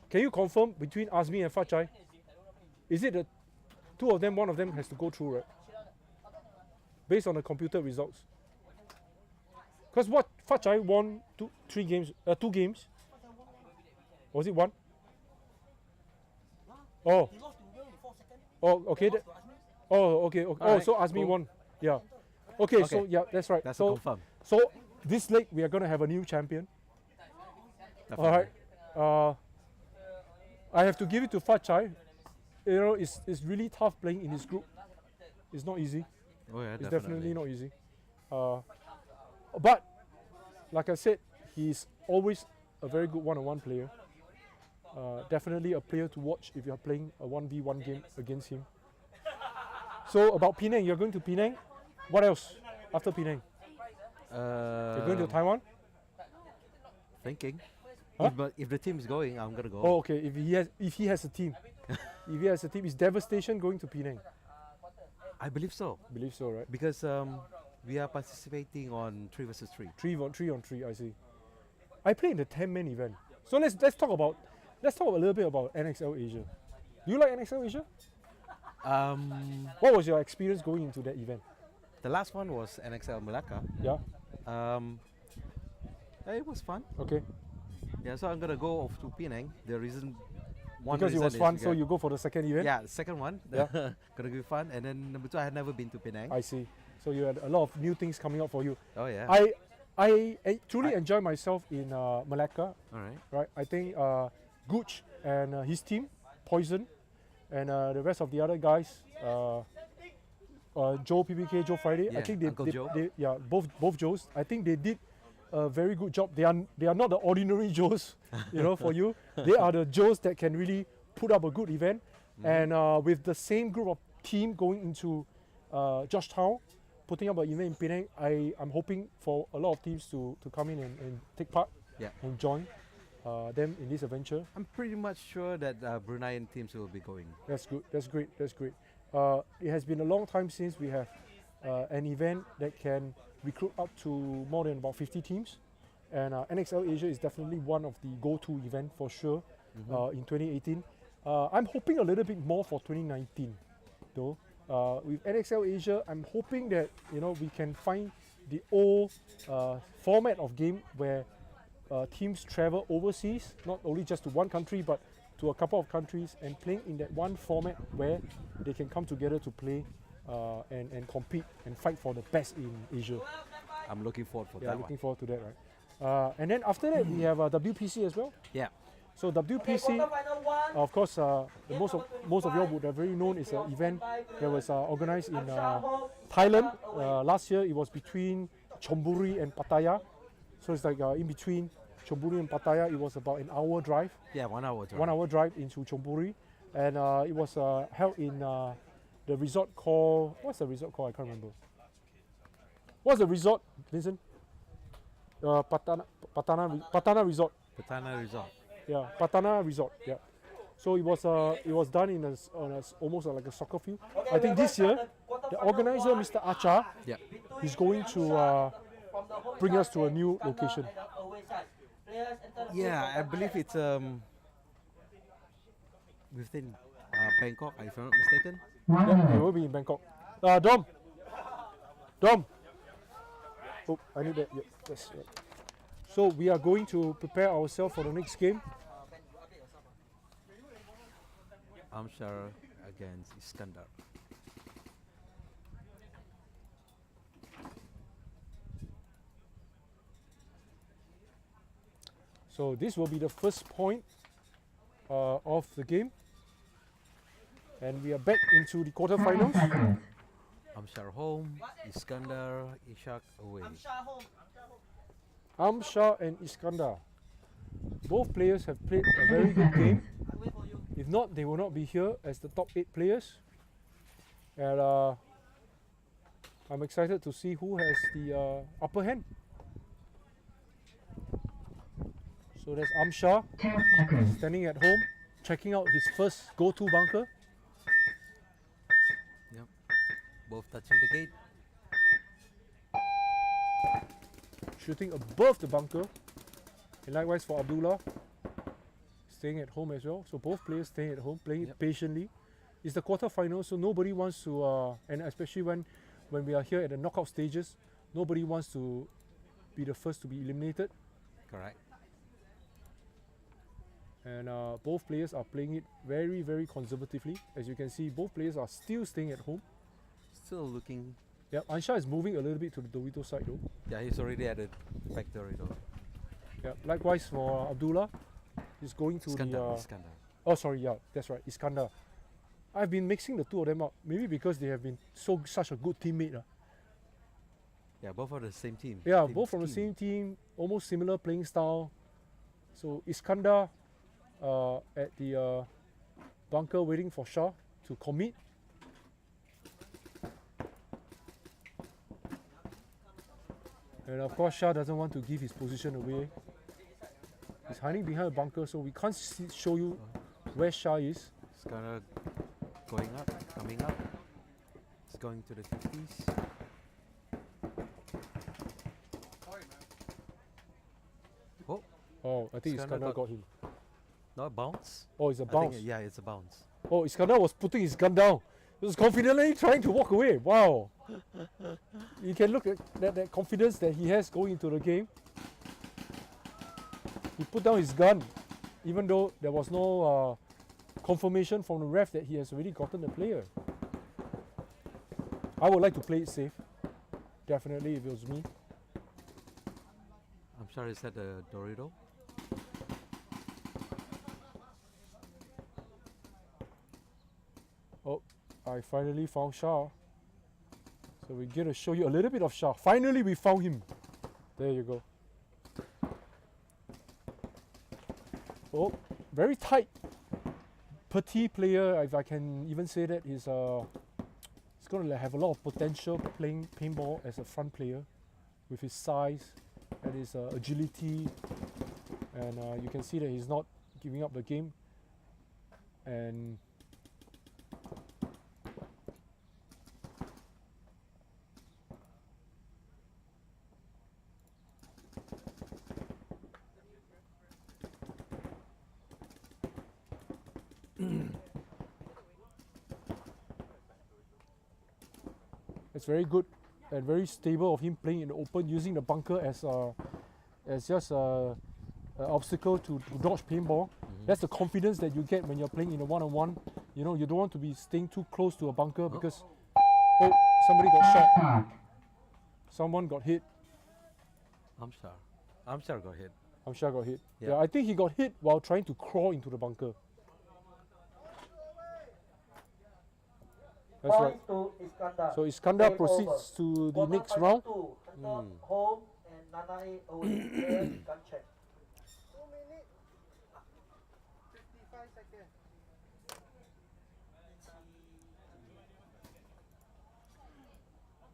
Can you confirm between Azmi and Fachai? Is it the two of them, one of them has to go through, right? Based on the computer results. Because what Fachai won two games. Was it one? Oh. Oh, okay. Okay. Oh, Alright, so Azmi cool. won. Yeah. Okay, so Okay. yeah, that's right. That's so, confirmed. So this leg we are gonna have a new champion. Definitely. Alright. I have to give it to Fachai. You know, it's really tough playing in this group. It's not easy. Oh yeah, It's definitely not easy. But like I said, he's always a very good one-on-one player. Definitely a player to watch if you are playing a 1v1 game against him. So about Penang, you're going to Penang. What else after Penang? You're going to Taiwan? Thinking. Huh? If the team is going, I'm gonna go. Oh, okay. If he has a team, is Devastation going to Penang? I believe so. Believe so, right? Because we are participating on 3 vs 3. 3 on 3. I see. I played in the 10-man event. So let's talk a little bit about NXL Asia. Do you like NXL Asia? What was your experience going into that event? The last one was NXL Malacca. Yeah. It was fun. Okay. Yeah, so I'm gonna go off to Penang. The reason, one Because it reason was is fun, so because- you go for the second event. Yeah, the second one. Yeah. Gonna be fun. And then number 2, I had never been to Penang. I see. So you had a lot of new things coming up for you. Oh yeah. I truly enjoy myself in Malacca. All right. Right. I think Gooch and his team, Poison, and the rest of the other guys, Joe PPK, Joe Friday. I Yeah, think Uncle Joe. both Joes. I think they did a very good job. They are not the ordinary Joes, for you. They are the Joes that can really put up a good event. And with the same group of team going into Georgetown, putting up an event in Penang, I'm hoping for a lot of teams to come in and take part Yeah. and join them in this adventure. I'm pretty much sure that Bruneian teams will be going. That's good. That's great. That's great. It has been a long time since we have an event that can recruit up to more than about 50 teams. And NXL Asia is definitely one of the go-to event for sure in 2018. I'm hoping a little bit more for 2019 though. With NXL Asia, I'm hoping that we can find the old format of game where teams travel overseas, not only just to one country but to a couple of countries, and playing in that one format where they can come together to play and compete and fight for the best in Asia. I'm looking forward for Yeah, that looking one. forward to that, right? And then after that, we have WPC as well. Yeah. So WPC, Quarterfinal 1. of course, most of you all would have already known is an event that was organized in Thailand. Last year, it was between Chonburi and Pattaya. So it's like in between Chonburi and Pattaya. It was about an hour drive. Yeah, 1 hour. Drive. 1 hour drive into Chonburi, and it was held in the resort called, what's the resort called? I can't remember. What's the resort, Vincent? Patana Resort. Patana Resort. Yeah, Patana Resort. Yeah. So it was done in almost like a soccer field. I think this year the organizer, Mr. Acha, Yeah. he's going to bring us to a new location. Yeah, I believe it's within Bangkok, if I'm not mistaken. Yeah, it will be in Bangkok. Dom. Oh, I need that. Yeah, yes. Right. So we are going to prepare ourselves for the next game. Amshar against Iskandar. So this will be the first point of the game. And we are back into the quarterfinals. Amshar home, Iskandar, Ishak away. Amshar and Iskandar. Both players have played a very good game. If not, they will not be here as the top 8 players. And I'm excited to see who has the upper hand. So there's Amshar 10 seconds. standing at home, checking out his first go-to bunker. Yep. Both touching the gate. Shooting above the bunker. And likewise for Abdullah, staying at home as well. So both players staying at home, playing it Yep. patiently. It's the quarterfinal, so nobody wants to, and especially when we are here at the knockout stages, nobody wants to be the first to be eliminated. Correct. And both players are playing it very, very conservatively. As you can see, both players are still staying at home. Still looking. Yeah, Ansha is moving a little bit to the Dorito side though. Yeah, he's already at the factory though. Yeah, likewise for Abdullah, he's going to Iskandar, the. Iskandar. Oh, sorry, yeah, that's right, Iskandar. I've been mixing the two of them up, maybe because they have been such a good teammate. Yeah, both are the same team. Yeah, Team both from the scheme. same team, almost similar playing style. So Iskandar at the bunker waiting for Shah to commit. And of course Shah doesn't want to give his position away. He's hiding behind a bunker, so we can't show you where Shah is. Iskandar going up, coming up. It's going to the 50s. Oh, Oh, I think Iskandar Iskandar got him. not bounce. Oh, it's a I think, bounce. yeah, it's a bounce. Oh, Iskandar was putting his gun down. He was confidently trying to walk away. Wow. You can look at that confidence that he has going into the game. He put down his gun, even though there was no confirmation from the ref that he has already gotten the player. I would like to play it safe. Definitely, if it was me. I'm sure it's at the Dorito. Oh, I finally found Shah. So we're going to show you a little bit of Shah. Finally, we found him. There you go. Oh, very tight, petite player, if I can even say that. He's going to have a lot of potential playing paintball as a front player with his size and his agility. And you can see that he's not giving up the game. And it's very good and very stable of him playing in the open, using the bunker as just an obstacle to dodge paintball. That's the confidence that you get when you're playing in a one-on-one. You know, you don't want to be staying too close to a bunker because oh, somebody got shot. Someone got hit. Amshar got hit. Amshar got hit. Yeah. Yeah, I think he got hit while trying to crawl into the bunker. That's right. Points to Iskandar. So Iskandar Game proceeds to the next round. Two, Hunter home and Nanae away. Player gun check. 2 minutes. 55 seconds.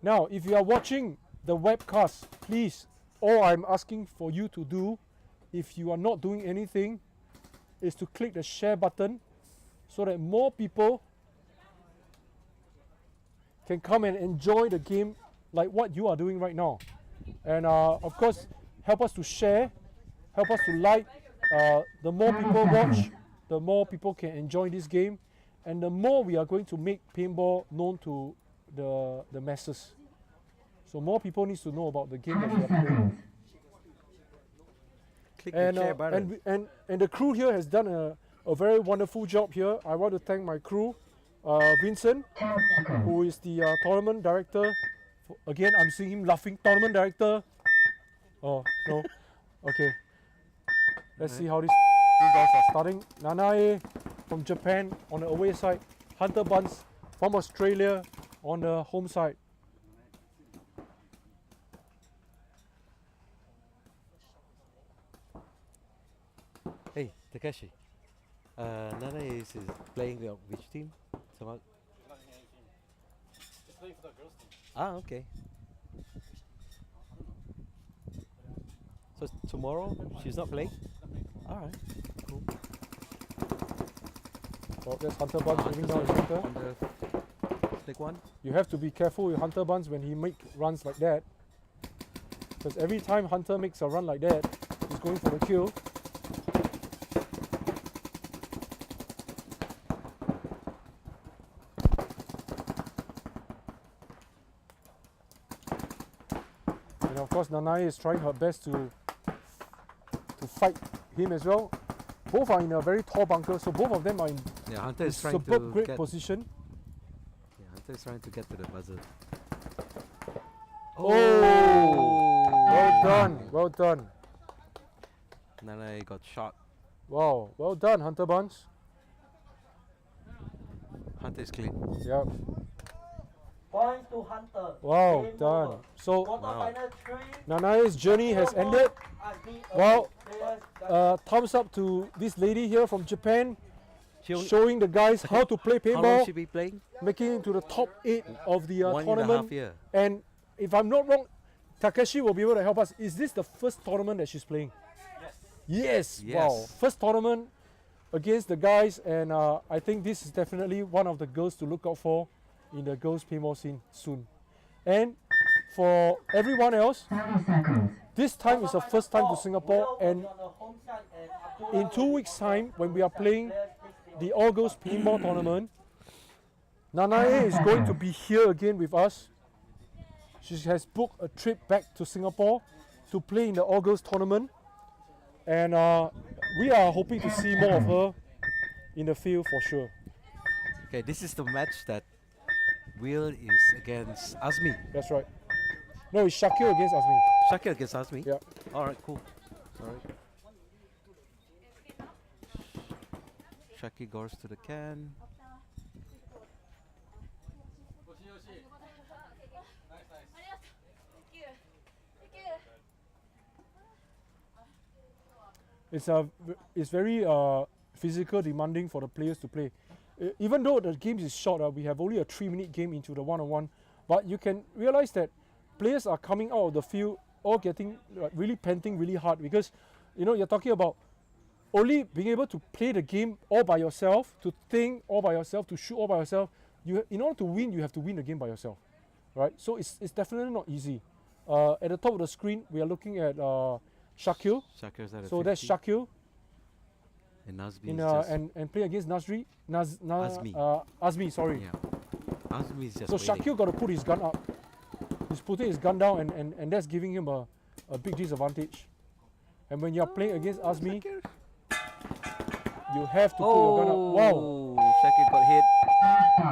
Now, if you are watching the webcast, please, all I'm asking for you to do, if you are not doing anything, is to click the share button so that more people can come and enjoy the game like what you are doing right now. And of course, help us to share, help us to like. The more people watch, the more people can enjoy this game, and the more we are going to make paintball known to the masses. So more people need to know about the game that we are playing. Click And, the share button. and the crew here has done a very wonderful job here. I want to thank my crew, Vincent, 10 seconds. who is the tournament director. Again, I'm seeing him laughing. Tournament director. Oh, no. Okay. Let's see how these guys are starting. Nanae from Japan on the away side. Hunter Buns from Australia on the home side. Hey, Takeshi. Nana is playing with which team? Somehow. He's playing for the girls team. Ah, okay. So tomorrow she's not playing? Alright, cool. Well, there's Hunter Buns moving down the center. On the flick one. You have to be careful with Hunter Buns when he make runs like that. Because every time Hunter makes a run like that, he's going for the kill. And of course Nanai is trying her best to fight him as well. Both are in a very tall bunker, so both of them are in Yeah, Hunter is trying superb to great get. position. Yeah, Hunter is trying to get to the buzzer. Oh! Well done, well done. Nana got shot. Wow, well done Hunter Buns. Hunter is clean. Yeah, Points to Hunter. wow, Game done. over. So Quarterfinal 3. Nanai's journey has ended. Well, Players thumbs up to this lady here from Japan, She only, showing the guys how to play how long she paintball, be playing? making it to the top 8 of the 1.5 tournament. year. And if I'm not wrong, Takeshi will be able to help us. Is this the first tournament that she's playing? Yes. Yes. Wow. Yes. First tournament against the guys, and I think this is definitely one of the girls to look out for in the girls paintball scene soon. And for everyone else, 30 seconds. this time is the first time to Singapore, and in 2 weeks' time, when we are playing the All Girls Paintball Tournament, Nanae is going to be here again with us. She has booked a trip back to Singapore to play in the All Girls Tournament, and we are hoping to see more of her in the field for sure. Okay, this is the match that Will is against Azmi. That's right. No, it's Shakil against Azmi. Shakir against Azmi? Yeah. Alright, cool. Sorry. Shaki goes to the can. It's very physical, demanding for the players to play. Even though the game is short, we have only a 3-minute game into the one-on-one, but you can realize that players are coming out of the field all getting really panting really hard, because you're talking about only being able to play the game all by yourself, to think all by yourself, to shoot all by yourself. In order to win, you have to win the game by yourself, right? So it's definitely not easy. At the top of the screen, we are looking at Shakil. Shakir's at a So that's 50. Shakil And Nazmi in, is just... and play against Azmi. Azmi. Sorry. Yeah. Azmi is just So waiting. Shakil got to put his gun up. He's putting his gun down, and that's giving him a big disadvantage. And when you're playing against Azmi, you have to put your gun up. Wow! Oh, Shakir got hit.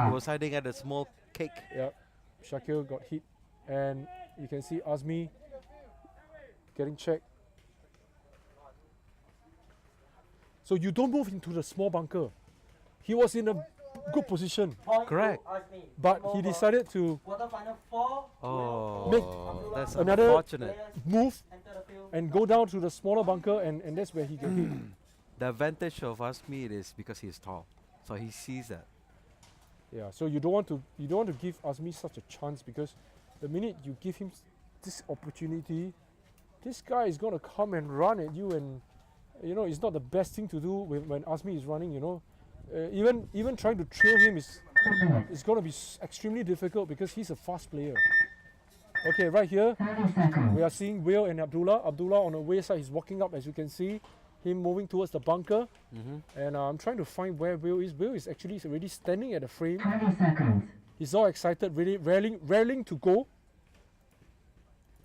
He was hiding at a small cake. Yeah, Shakil got hit, and you can see Azmi getting checked. So you don't move into the small bunker. He was in a good position, Correct. but he decided to Quarterfinal 4. Oh, Make that's another- unfortunate. move Enter the field. and go down to the smaller bunker, and that's where he get hit. The advantage of Azmi is because he's tall, so he sees that. Yeah, so you don't want to give Azmi such a chance, because the minute you give him this opportunity, this guy is gonna come and run at you, and it's not the best thing to do when Azmi is running. Even trying to trail him is gonna be extremely difficult, because he's a fast player. Okay, right here 30 seconds. we are seeing Will and Abdullah. Abdullah on the way side, he's walking up, as you can see him moving towards the bunker. And I'm trying to find where Will is. Will is actually already standing at the frame. 20 seconds. He's all excited, really raring to go.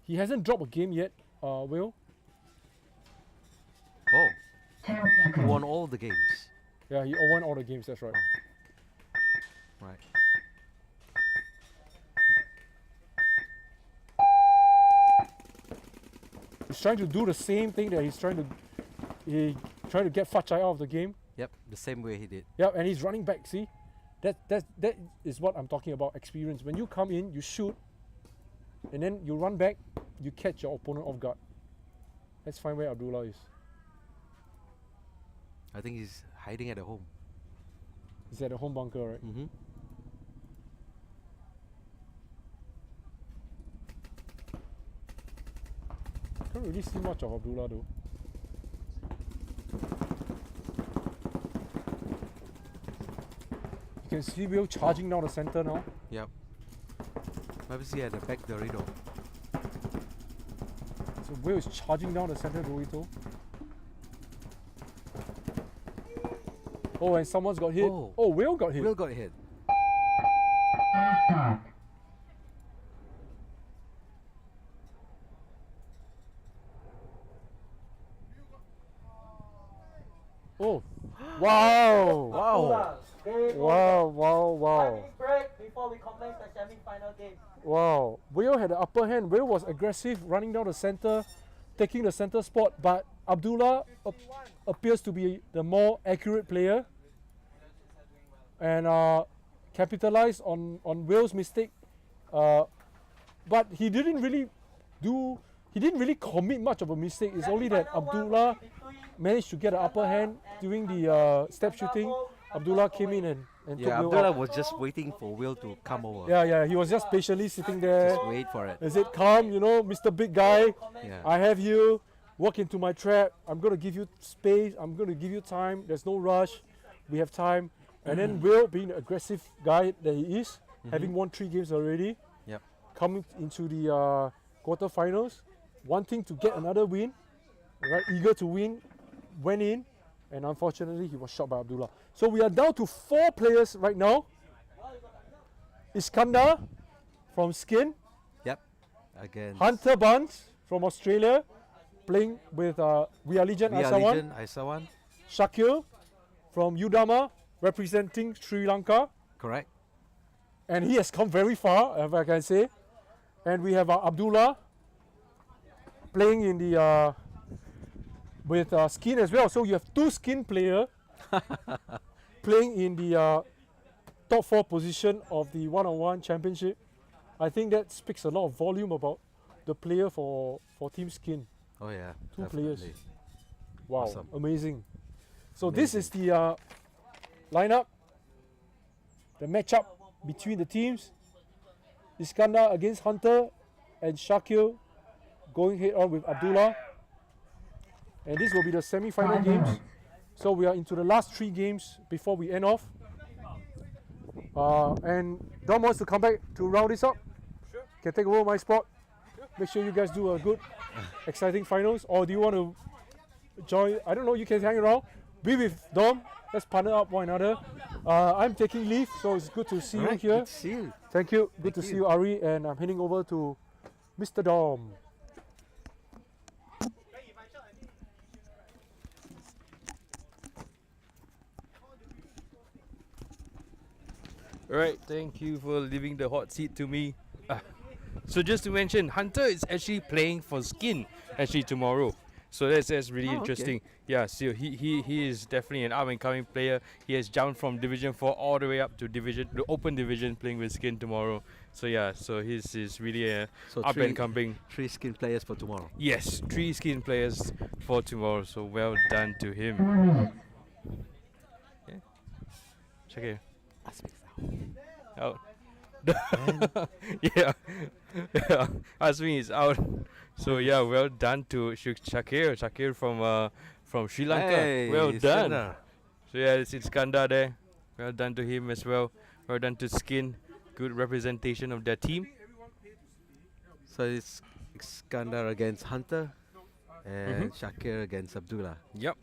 He hasn't dropped a game yet, Will. Oh, 10 he seconds. won all the games. Yeah, he won all the games, that's right. Right. He's trying to do the same thing that he's trying to get Fachai out of the game. Yep, the same way he did. Yeah, and he's running back, see? That is what I'm talking about, experience. When you come in, you shoot, and then you run back, you catch your opponent off guard. Let's find where Abdullah is. I think he's hiding at the home. He's at the home bunker, right? Mm-hmm. Can't really see much of Abdullah though. You can see Will charging down the center now. Yep. Maybe he at the back Dorito. So Will is charging down the center Dorito. Oh, and someone's got hit. Oh. Oh, Will got hit. Will got hit. Start. Oh, wow. Wow. Game Wow, over. wow, 5 wow. minutes break before we commence the semi-final game. Wow. Will had the upper hand. Will was aggressive, running down the center, taking the center spot, but Abdullah appears to be the more accurate player and capitalized on Will's mistake. But he didn't really commit much of a mistake. It's only that Abdullah managed to get an upper hand during the step shooting. Abdullah came in and took Yeah, Will Abdullah out. was just waiting for Will to come over. Yeah, he was just patiently sitting there. Just wait for it. Is it calm, Mr. Big Guy? Yeah. I have you. Walk into my trap. I'm going to give you space. I'm going to give you time. There's no rush. We have time. And then Will, being the aggressive guy that he is, having won 3 games already, Yep. coming into the quarterfinals, wanting to get another win, right? Eager to win, went in, and unfortunately he was shot by Abdullah. So we are down to 4 players right now. Iskandar from Skin, Yep. Against Hunter Barnes from Australia, playing with We Are Legion We Are Aisawan, Legion, Aisawan. Shakil from Udama, representing Sri Lanka, Correct. and he has come very far, if I can say. And we have Abdullah playing in the with Skin as well. So you have 2 Skin player playing in the top 4 position of the one-on-one championship. I think that speaks a lot of volume about the player for Team Skin. Oh yeah. 2 players. definitely. Wow, Awesome. amazing. So this is the lineup, the matchup between the teams. Iskandar against Hunter and Shakil going head on with Abdullah. And this will be the semi-final games. So we are into the last 3 games before we end off. And Dom wants to come back to round this up. Sure. Can take over my spot. Make sure you guys do a good, exciting finals. Or do you want to join? I don't know. You can hang around. Be with Dom. Let's partner up one another. I'm taking leave, so it's good to see you Alright, here. good to see you. Thank you. Good to Thank see you. you, Ari. And I'm heading over to Mr. Dom. Alright, thank you for leaving the hot seat to me. So just to mention, Hunter is actually playing for Skin actually tomorrow. So that's really okay. interesting. Yeah, so he is definitely an up and coming player. He has jumped from Division 4 all the way up to the Open Division, playing with Skin tomorrow. So yeah, so he's really a So up and coming. 3 Skin players for tomorrow. Yes, 3 Skin players for tomorrow. So well done to 4 him. minutes. Check it I speak out. Yeah, yeah. Asmi is out. So yeah, well done to Shakir from Sri Lanka. Hey, well done. Iskandar. So yeah, it's Iskandar there. Well done to him as well. Well done to Skin. Good representation of their team. So it's Iskandar against Hunter and Shakir against Abdullah. Yep.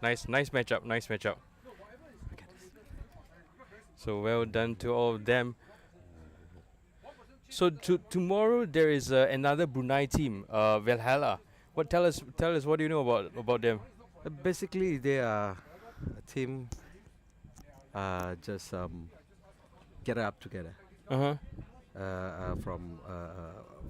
Nice matchup. Nice matchup. So well done to all of them. So tomorrow there is another Brunei team, Valhalla. Tell us what do you know about them? Basically, they are a team. Just get up together. from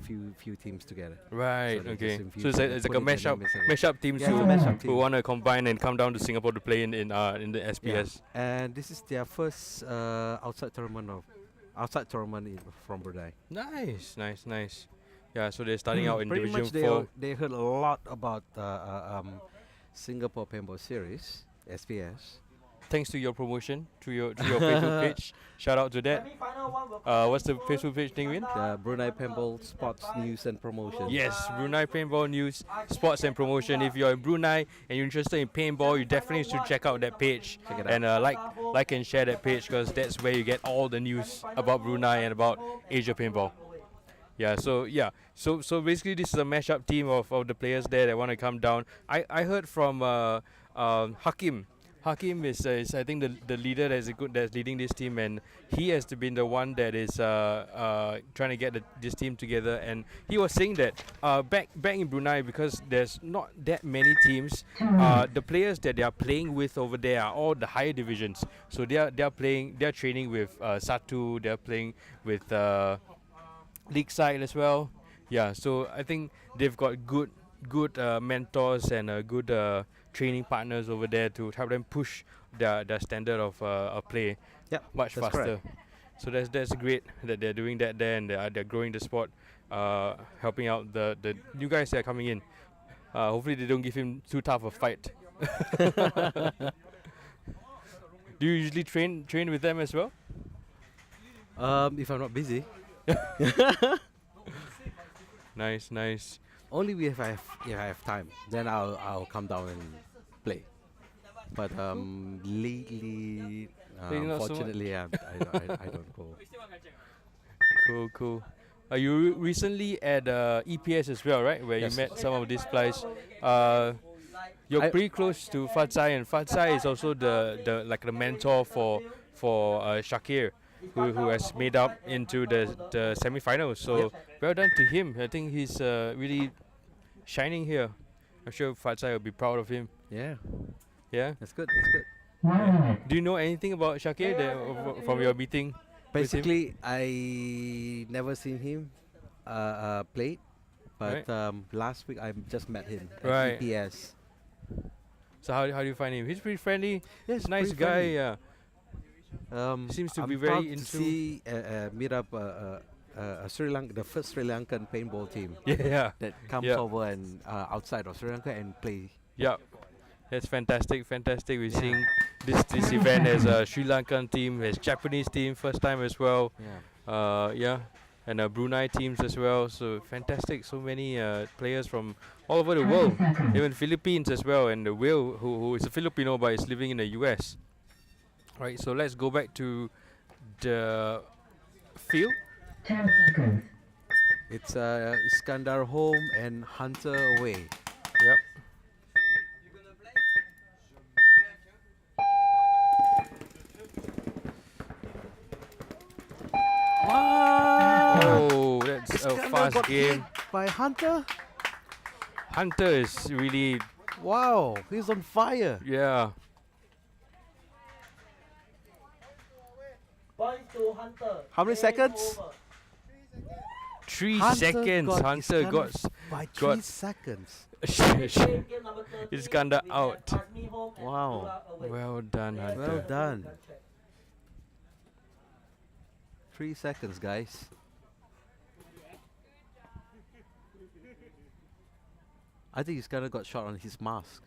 few teams together. Right. So they Okay. just So it's like, infuse it's like a put it in mashup, the mix mashup teams Yeah, it's a who mashup team. want to combine and come down to Singapore to play in the SPS. And this is their first outside tournament from Brunei. Nice, nice, nice. Yeah. So they're starting out in Pretty Division much 4. they heard a lot about Singapore Paintball Series SPS. Thanks to your promotion to your Facebook page. Shout out to that. Semi-final one will What's the Facebook page name again? Brunei Paintball Sports News and Promotion. Yes, Brunei Paintball News, Sports and Promotion. If you're in Brunei and you're interested in paintball, you definitely should check out that page Check it and like and share that page because that's where you get all the news about Brunei and about Asia paintball. So basically this is a mashup team of the players there that want to come down. I heard from Hakim. Hakim is I think the leader that's leading this team, and he has been the one that is trying to get this team together. And he was saying that back in Brunei, because there's not that many teams, the players that they are playing with over there are all the higher divisions. So they're training with Satu, they're playing with league side as well. Yeah, so I think they've got good mentors and good training partners over there to help them push their standard of play much that's faster. correct. So that's great that they're doing that there, and they're growing the sport, helping out the new guys that are coming in. Hopefully they don't give him too tough a fight. Do you usually train with them as well? If I'm not busy, Nice. only if I have time, then I'll come down and play. But lately, Lately not so much. unfortunately, I don't go. Cool. You recently at EPS as well, right? Where Yes. you met some of these players. You're pretty close to Fatsai, and Fatsai is also the mentor for Shakir, who has made up into the semi-finals. So well done to him. I think he's really shining here. I'm sure Fatsai will be proud of him. Yeah, Yeah. that's good. That's good. 1 minute. Do you know anything about Shakir from your meeting? Basically, I never seen him play, but last week I just met him at Right. EPS. So how do you find him? He's pretty friendly. Yes, Nice pretty guy. friendly. Yeah. Seems to I'm be very proud into- to see meet up the first Sri Lankan paintball team Yeah. that comes Yeah. over and outside of Sri Lanka and play. Yeah, that's fantastic. We're Yeah. seeing this event as a Sri Lankan team, as Japanese team, first time as well. Yeah. And Brunei teams as well. So fantastic. So many players from all over the world, 30 seconds. even Philippines as well. And Will, who is a Filipino but is living in the US. Right. So let's go back to the field. 10 seconds. It's Iskandar home and Hunter away. Yep. Wow! Oh, that's a Iskandar fast got hit game. by Hunter. Hunter is really, Wow, he's on fire. yeah. Points to Hunter. How many Game seconds? over. 3 Hunter seconds. got Hunter Iskandar got by got- 3 seconds. Game number 13, Iskandar we have out. Azmi home and Wow. Abdullah away. Well done, Hunter. Well done. 3 seconds, guys. I think Iskandar got shot on his mask.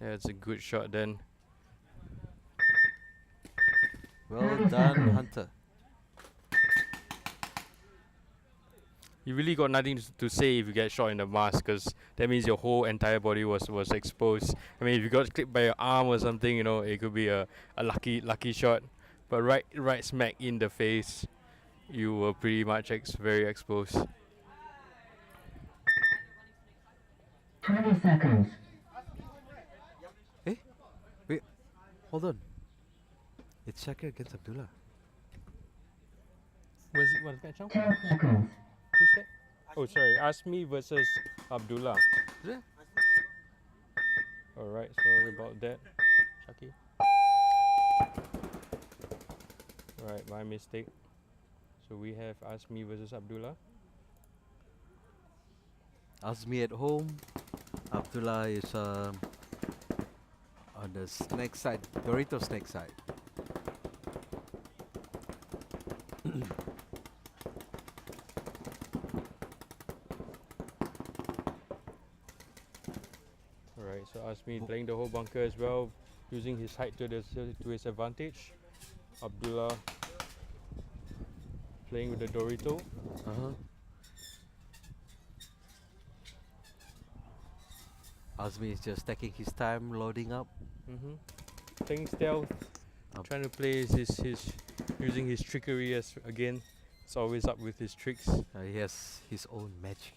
Yeah, it's a good shot then. Well 30 done, seconds. Hunter. You really got nothing to say if you get shot in the mask, because that means your whole entire body was exposed. I mean, if you got clipped by your arm or something, you know, it could be a lucky shot. But right smack in the face, you were pretty much very exposed. 20 seconds. Wait, hold on. It's Shakir against Abdullah. Was that Chong? 10 seconds. Who's that? Oh, sorry. Asmi versus Abdullah. Is it? Alright, sorry about that, Shaki. Right, my mistake. So we have Asmi versus Abdullah. Azmi at home. Abdullah is on the snake side, Dorito snake side. Alright, so Asmi playing the whole bunker as well, using his height to his advantage. Abdullah playing with the Dorito. Uh-huh. Azmi is just taking his time, loading up. Playing stealth, trying to play his using his trickery as again. It's always up with his tricks. He has his own magic.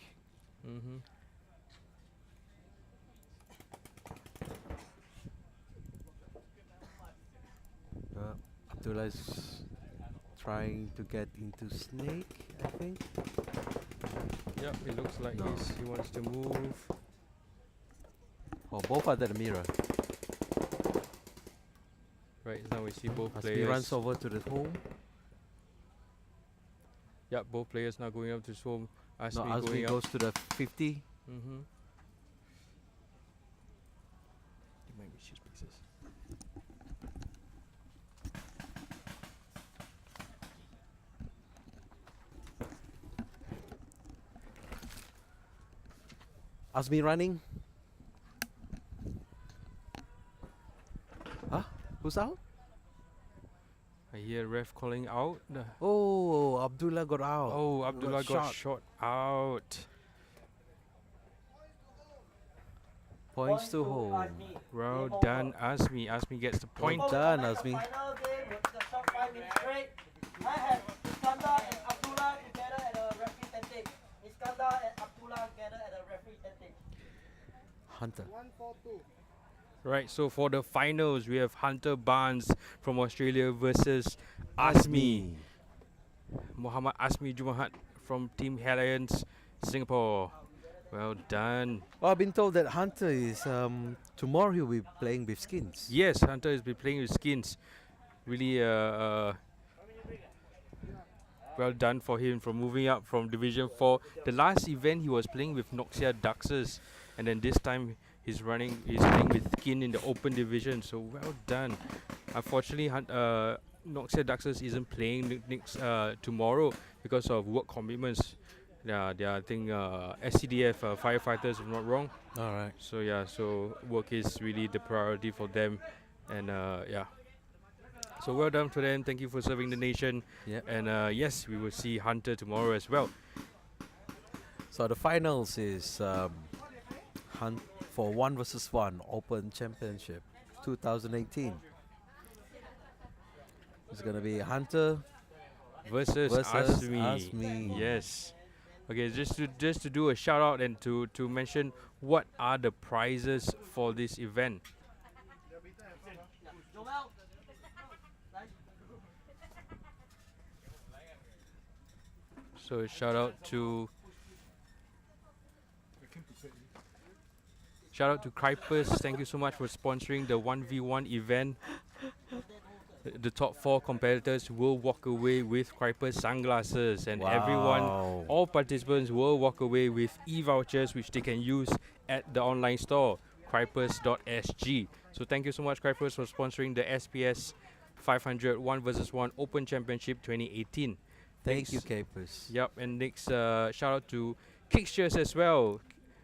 Abdullah is trying to get into snake, I think. Yep, it looks like No. he wants to move. Oh, both are the mirror. Right, now we see both Azmi players. runs over to the home. Yep, both players now going up to his home. Asmi No, going Azmi up. goes to the 50. You might be choose pieces. Azmi running. Huh? Who's out? I hear ref calling out. Oh, Abdullah got out. Oh, Abdullah got shot. shot out. Points to home. Azmi. Well Game done, over. Asmi. Asmi gets the point. Well Before we done, commence the Azmi. Final game with the short 5 minutes break. I have Iskandar and Abdullah together at a representative. Iskandar and Abdullah together at a representative. Hunter. 142. Right, so for the finals, we have Hunter Barnes from Australia versus Asmi. Muhammad Asmi Jumahat from Team Alliance Singapore. Well done. Well, I've been told that Hunter is tomorrow he'll be playing with skins. Yes, Hunter has been playing with skins. Really well done for him from moving up from Division 4. The last event he was playing with Noxia Duxers, and then this time he's playing with skin in the open division. So well done. Unfortunately, Noxia Duxers isn't playing next tomorrow because of work commitments. Yeah, they are I think SCDF firefighters, if I'm not wrong. All right. So yeah, so work is really the priority for them, and yeah. So well done to them. Thank you for serving the nation. Yep. And yes, we will see Hunter tomorrow as well. So the finals is for 1vs1 Open Championship 2018. It's gonna be Hunter Versus versus Asmi. Asmi. Yes. Okay, just to do a shout out and to mention what are the prizes for this event. Joel. So shout out to Kripers. Thank you so much for sponsoring the 1v1 event. The top 4 competitors will walk away with Kripers sunglasses, and everyone, Wow. all participants will walk away with e-vouchers which they can use at the online store, kripers.sg. So thank you so much, Kripers, for sponsoring the SPS500 1vs1 Open Championship 2018. Thank you, Next- Capers. Yep, and next shout out to Kicksters as well.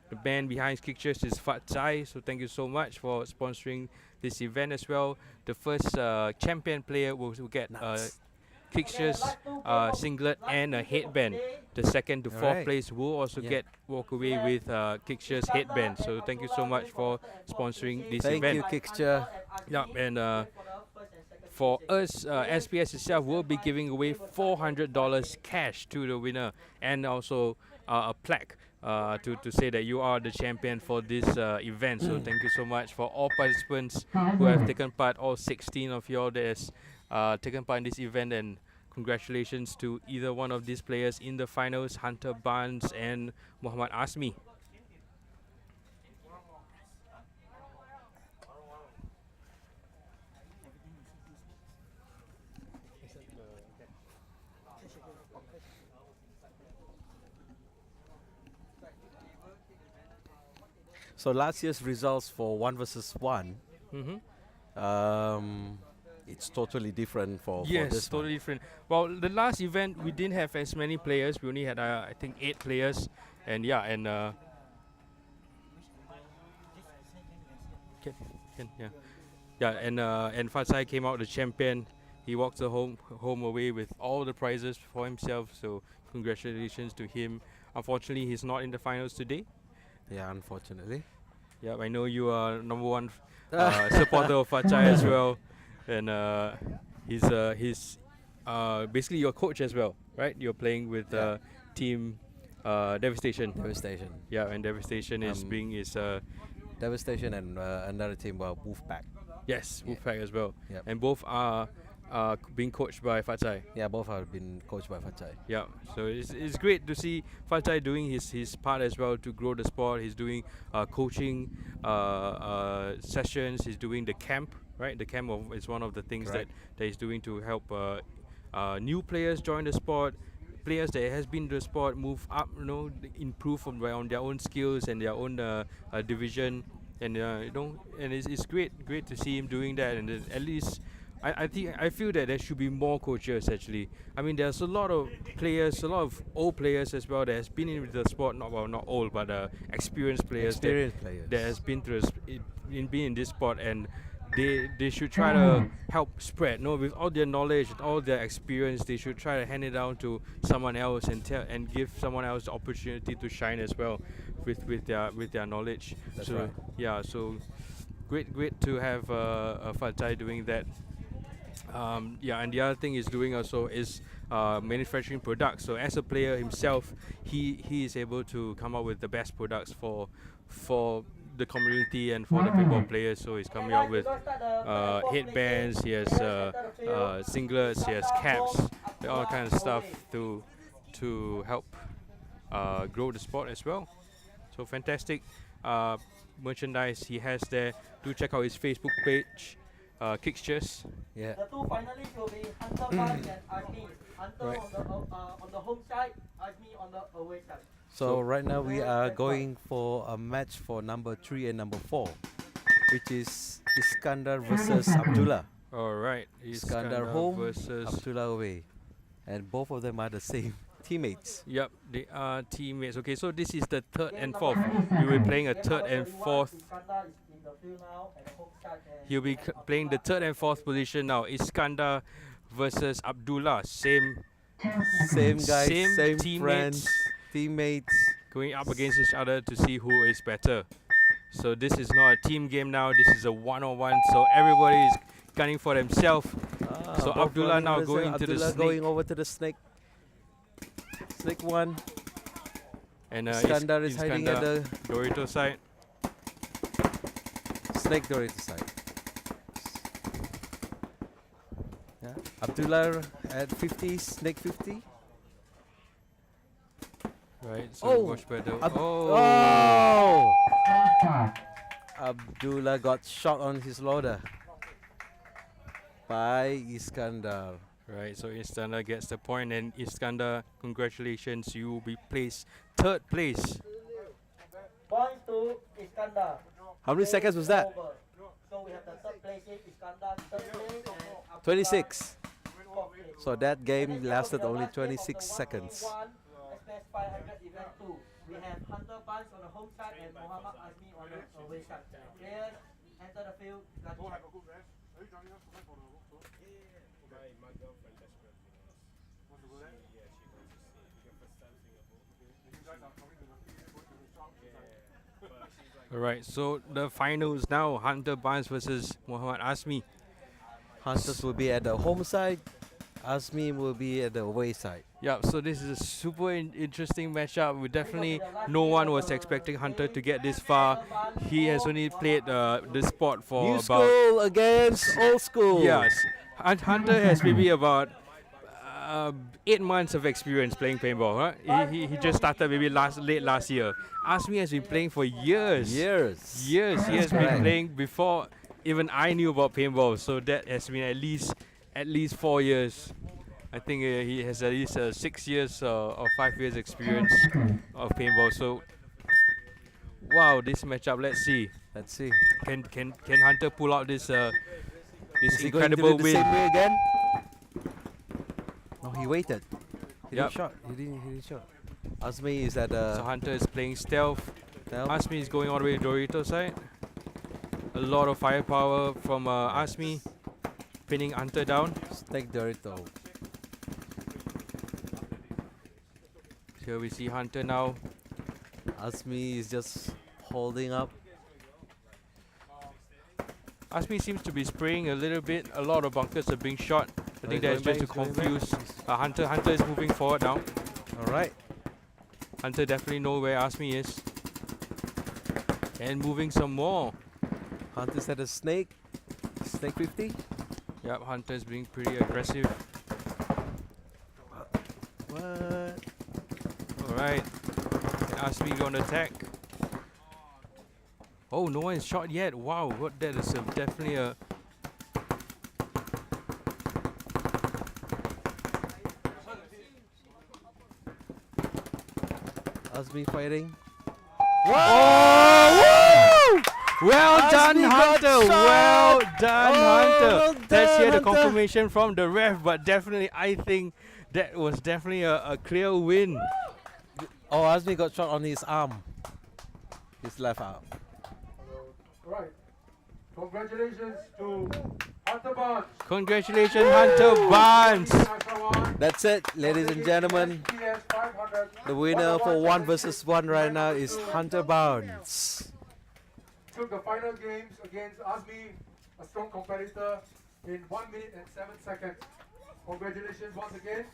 The band behind Kicksters is Fat Chai, so thank you so much for sponsoring this event as well. The first champion player will get Nuts. Kicksters singlet and a headband. The second to fourth Alright. place will also Yeah. get walk away with Kicksters headband. So thank you so much for sponsoring this Thank event. you, Kickster. Yup, and for us, SPS itself will be giving away $400 cash to the winner, and also a plaque to say that you are the champion for this event. So thank you so much for all participants 5 who have minutes. taken part, all 16 of you all that has taken part in this event, and congratulations to either one of these players in the finals, Hunter Barnes and Muhammad Asmi. So last year's results for 1 vs 1, it's totally different for Yes, this totally one. different. Well, the last event we didn't have as many players. We only had I think 8 players, and yeah, and and Fatsai came out the champion. He walked the home away with all the prizes for himself. So congratulations to him. Unfortunately, he's not in the finals today. Yeah, unfortunately. Yeah, I know you are number one supporter of Fatsai as well, and he's basically your coach as well, right? You're playing with Yeah. team Devastation. Devastation. Yeah, and Devastation is being Devastation and another team, Wolfpack. yes, Yeah. Wolfpack as well, Yep. and both are being coached by Fatsai. Yeah, both have been coached by Fatsai. Yeah, so it's great to see Fatsai doing his part as well to grow the sport. He's doing coaching sessions. He's doing the camp, right? The camp is one of the things Correct. that he's doing to help new players join the sport. Players that has been to the sport move up, improve on their own skills and their own division, and and it's great to see him doing that. And then at least I feel that there should be more coaches actually. I mean, there's a lot of players, a lot of old players as well that has been in the sport, not old, but experienced players Experienced players. that has been through been in this sport, and they should try to help spread. With all their knowledge, all their experience, they should try to hand it down to someone else and give someone else the opportunity to shine as well with their knowledge. That's so right. yeah, so great to have Fatsai doing that. And the other thing he's doing also is manufacturing products. So as a player himself, he is able to come up with the best products for the community and for the paintball players. So he's coming out with headbands, he has singlets, he has caps, all kinds of stuff to help grow the sport as well. So fantastic merchandise he has there. Do check out his Facebook page, Kicksters. Yeah. The two finalists will be Hunter Bunch and Azmi. Hunter Right. on the home side, Azmi on the away side. So right now we are going for a match for number 3 and number 4, which is Iskandar versus Abdullah. All right, Iskandar home, versus. Abdullah away, and both of them are the same teammates. Yep, they are teammates. Okay, so this is the third and fourth. We will be playing a third and fourth. Iskandar is in the field now at the home side. And He'll be playing the third and fourth position now. Iskandar versus Abdullah. Same Same guys, Same same teammates. friends, teammates. going up against each other to see who is better. So this is not a team game now. This is a one-on-one. So everybody is gunning for themselves. So both Abdullah running now with the going to the Abdullah snake. going over to the snake. Snake one. And Iskandar is hiding at the Dorito side. snake door side. Yeah. Abdullah at 50, snake 50. Right, so Oh, much better. Oh! Abdullah got shot on his loader by Iskandar. Right, so Iskandar gets the point, and Iskandar, congratulations, you will be placed third place. points to Iskandar. How many Game seconds was that? over. So we have the third place is Iskandar, third place, and Abdullah 26. fourth place. So that game And then lasted here will be only the last game of 26 the seconds. 101 SPS500 event 2. We have Hunter Bunch on the home side and Muhammad Azmi on the away side. Players enter the field. Gun check. Alright, so the finals now, Hunter Barnes versus Muhammad Azmi. Hunters will be at the home side. Azmi will be at the away side. Yeah, so this is a super interesting matchup. Definitely no one was expecting Hunter to get this far. He has only played this sport for New about... school against old school. Yes, Hunter has maybe about 8 months of experience playing paintball. Huh? He just started maybe late last year. Azmi has been playing for years. Years. He has That's been correct. playing before even I knew about paintball. So that has been at least 4 years. I think he has at least 6 years or 5 years experience of paintball. So Wow, this matchup. Let's see. Let's see. Can Hunter pull out this this Is he going to incredible do the win? same way again? No, he waited. He Yep. didn't shot. He didn't shot. Azmi is at So Hunter is playing stealth. stealth. Asmi is going all the way to Dorito side. A lot of firepower from Asmi, pinning Hunter down. Snake Dorito. Here we see Hunter now. Azmi is just holding up. Asmi seems to be spraying a little bit. A lot of bunkers are being shot. I think that's just to confuse. Hunter is moving forward now. Alright. Hunter definitely knows where Asmi is. And moving some more. Hunter's at a snake. Snake 50. Yep, Hunter is being pretty aggressive. What? Alright. Asmi on attack. Oh, no one is shot yet. Wow, what that is definitely a. Azmi fighting. Oh! Woo! Well Asmi done, got Hunter. Well shot. done, Oh, Hunter. well Let's hear done, the Hunter. confirmation from the ref, but definitely, I think that was definitely a clear win. Oh, Azmi got shot on his arm. His left arm. Right. Congratulations to Hunter Barnes. Congratulations, Hunter Barnes. That's it, ladies and gentlemen. SPS500 The winner for 1 versus 1 right now is Hunter Barnes. took the final games against Azmi, a strong competitor, in 1 minute and 7 seconds. Congratulations once again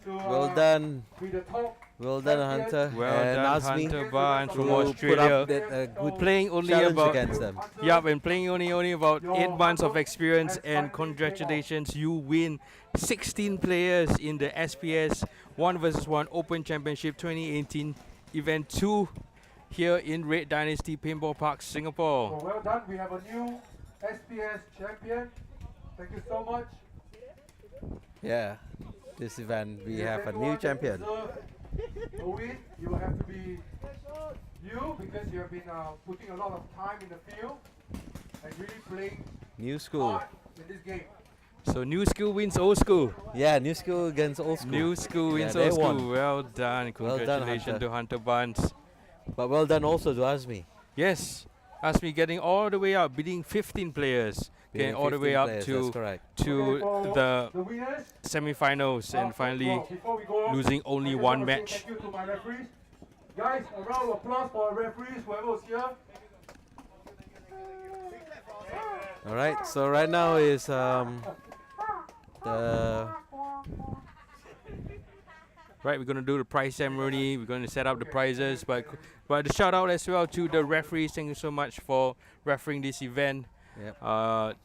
to Well done. be the top. Well done, champions. Hunter. Well and done, Azmi Hunter Barnes from to put Australia. up that, good Playing only challenge about against them. Yup, and playing only about 8 months of experience, and congratulations, you win 16 players in the SPS 1 vs 1 Open Championship 2018 Event 2 here in Red Dynasty Paintball Park, Singapore. So well done. We have a new SPS champion. Thank you so much. Yeah, this event we If have a anyone new champion. deserves a win, you will have to be you, because you have been putting a lot of time in the field and really playing New school. hard in this game. So new school wins old school. Yeah, new school against old school. New school Yeah, wins they old won. school. Well done. Well done, Congratulations Hunter. to Hunter Barnes. But well done also to Azmi. Yes, Asmi getting all the way up, beating 15 players, getting all the way up That's to correct. to Okay, for the the winners, semi-finals, and finally well, before we go, losing only I just one wanna say match. Thank you to my referees. Guys, a round of applause for our referees, whoever was here. All right. So right now is the Right, we're gonna do the prize ceremony. We're gonna set up the prizes, but a shout out as well to the referees. Thank you so much for refereeing this event. Yep.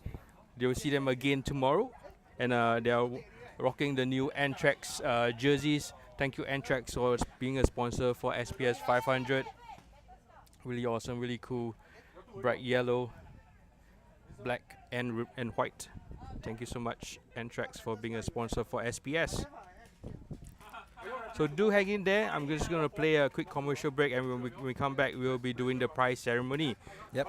You'll see them again tomorrow, and they are rocking the new Anthrax jerseys. Thank you, Anthrax, for being a sponsor for SPS 500. Really awesome, really cool, bright yellow, black, and white. Thank you so much, Anthrax, for being a sponsor for SPS. So do hang in there. I'm just going to play a quick commercial break, and when we come back, we'll be doing the prize ceremony. yep.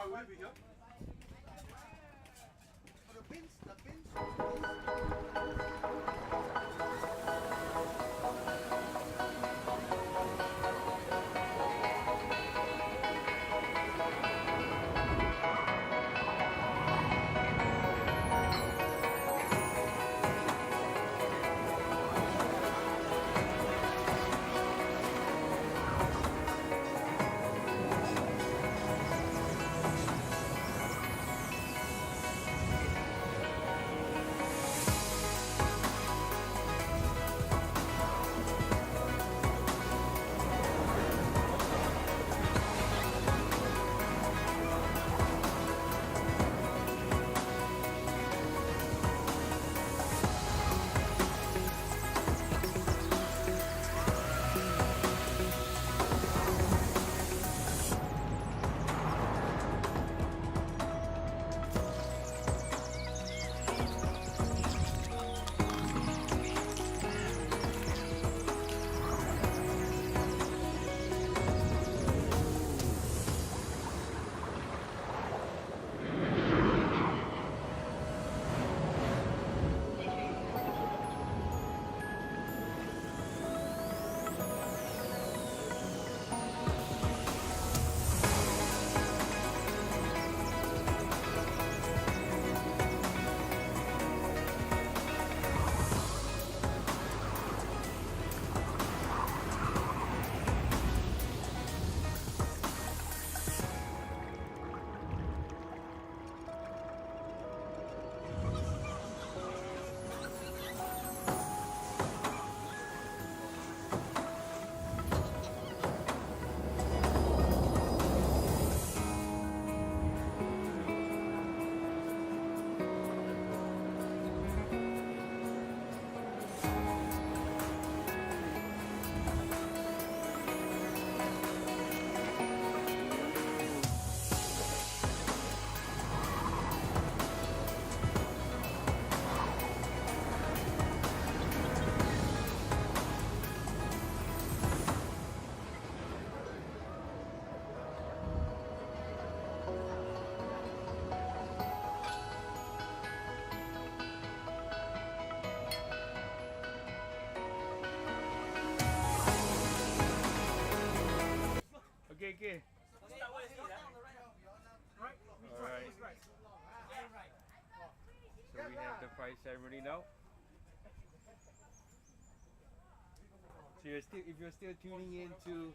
So if you're still tuning in to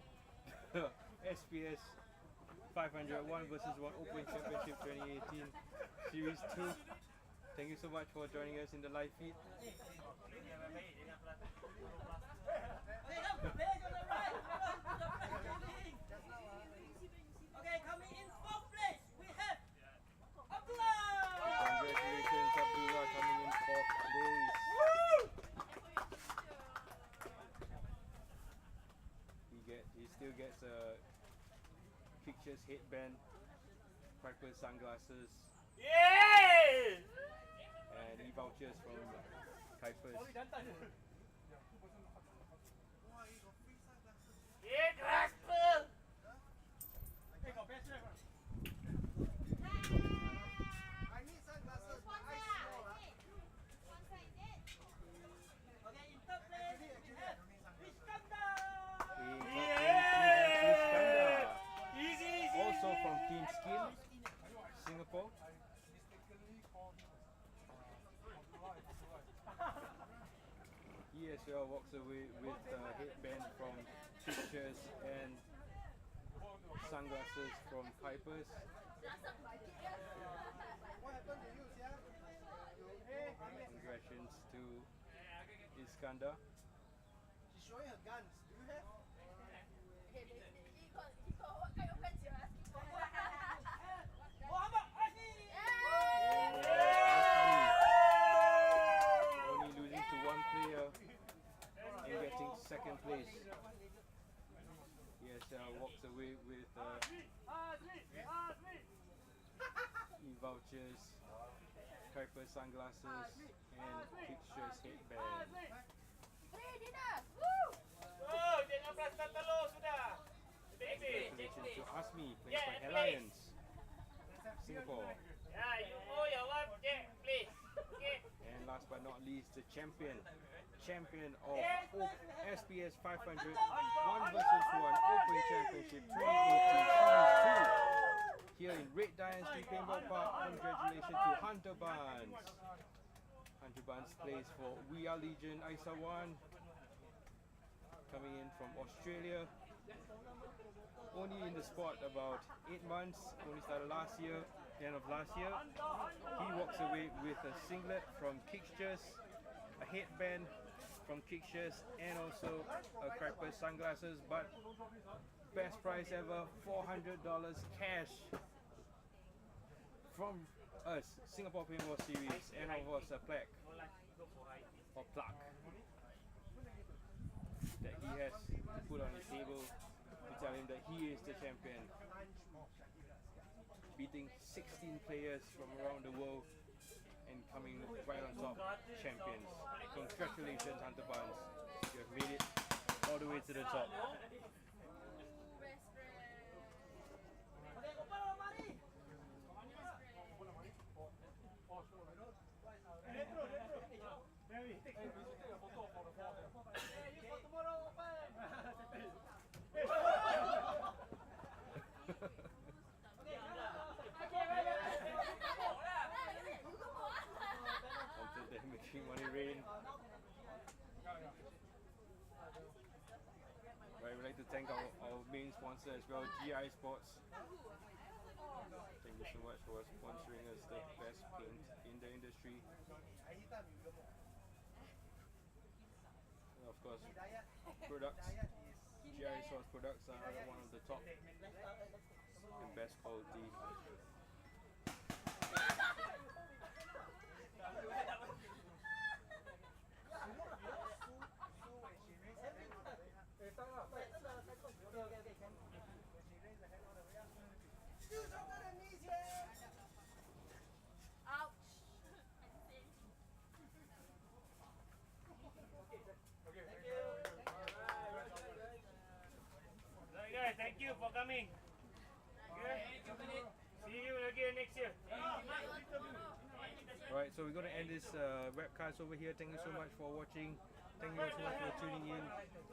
the SPS 500 1vs1 Open Championship 2018 Series 2, thank you so much for joining us in the live feed. Okay, coming in fourth place, we have Abdullah! Congratulations, Abdullah, coming in fourth place. He still gets a pictures headband, Piper sunglasses, and e-vouchers from Kuipers. I need sunglasses, my eyes small. Okay, in third place, we have Iskandar! Also from Team Skin, Singapore. He as well walks away with a headband from Pictures and sunglasses from Kuipers. What happened to you, Sia? Congratulations to Iskandar. She's showing her guns. Do you have? Muhammad Aziz! Only losing to one player and getting second place. Yes, walks away with e-vouchers, Kuiper sunglasses, and Pictures headband. Congratulations to Asmi, playing for Alliance, Singapore. And last but not least, the champion of SPS 500 1vs1 Open Championship 2018 Series 2. Here in Red Dynasty Paintball Park, congratulations to Hunter Barnes. Hunter Barnes plays for We Are Legion ISA 1. Coming in from Australia. Only in the sport about 8 months, only started last year, end of last year. He walks away with a singlet from Kicksters, a headband from Kicksters, and also a Kuiper sunglasses, but best price ever, $400 cash from us, Singapore Paintball Series, and of course a plaque or plaque that he has put on his table to tell him that he is the champion, beating 16 players from around the world and coming right on top, champions. Congratulations, Hunter Barnes. You have made it all the way to the top. They're making money rain. Right, we'd like to thank our main sponsor as well, GI Sports. Thank you so much for sponsoring us the best paint in the industry. And of course, products. GI Sports products are one of the top and best quality. Thank you for coming. See you again next year. Right, so we're going to end this webcast over here. Thank you so much for watching. Thank you so much for tuning in.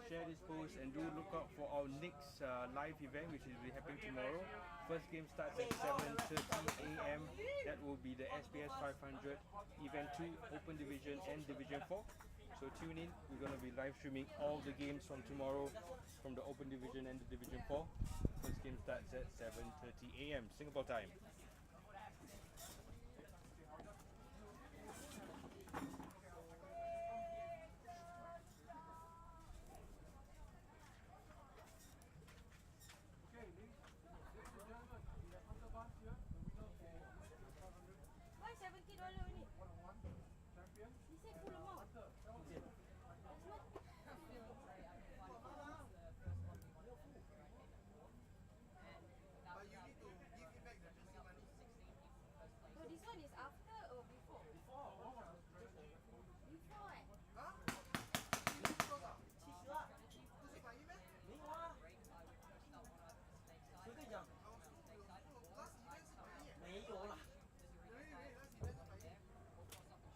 Share this post and do look out for our next live event, which will be happening tomorrow. First game starts at 7:30 a.m. That will be the SPS 500 Event 2 Open Division and Division 4. So tune in. We're going to be live streaming all the games from tomorrow from the Open Division and the Division 4. First game starts at 7:30 a.m. Singapore time. Why $70 only? He said full amount. But you need to give him back the jersey money. No, this one is after.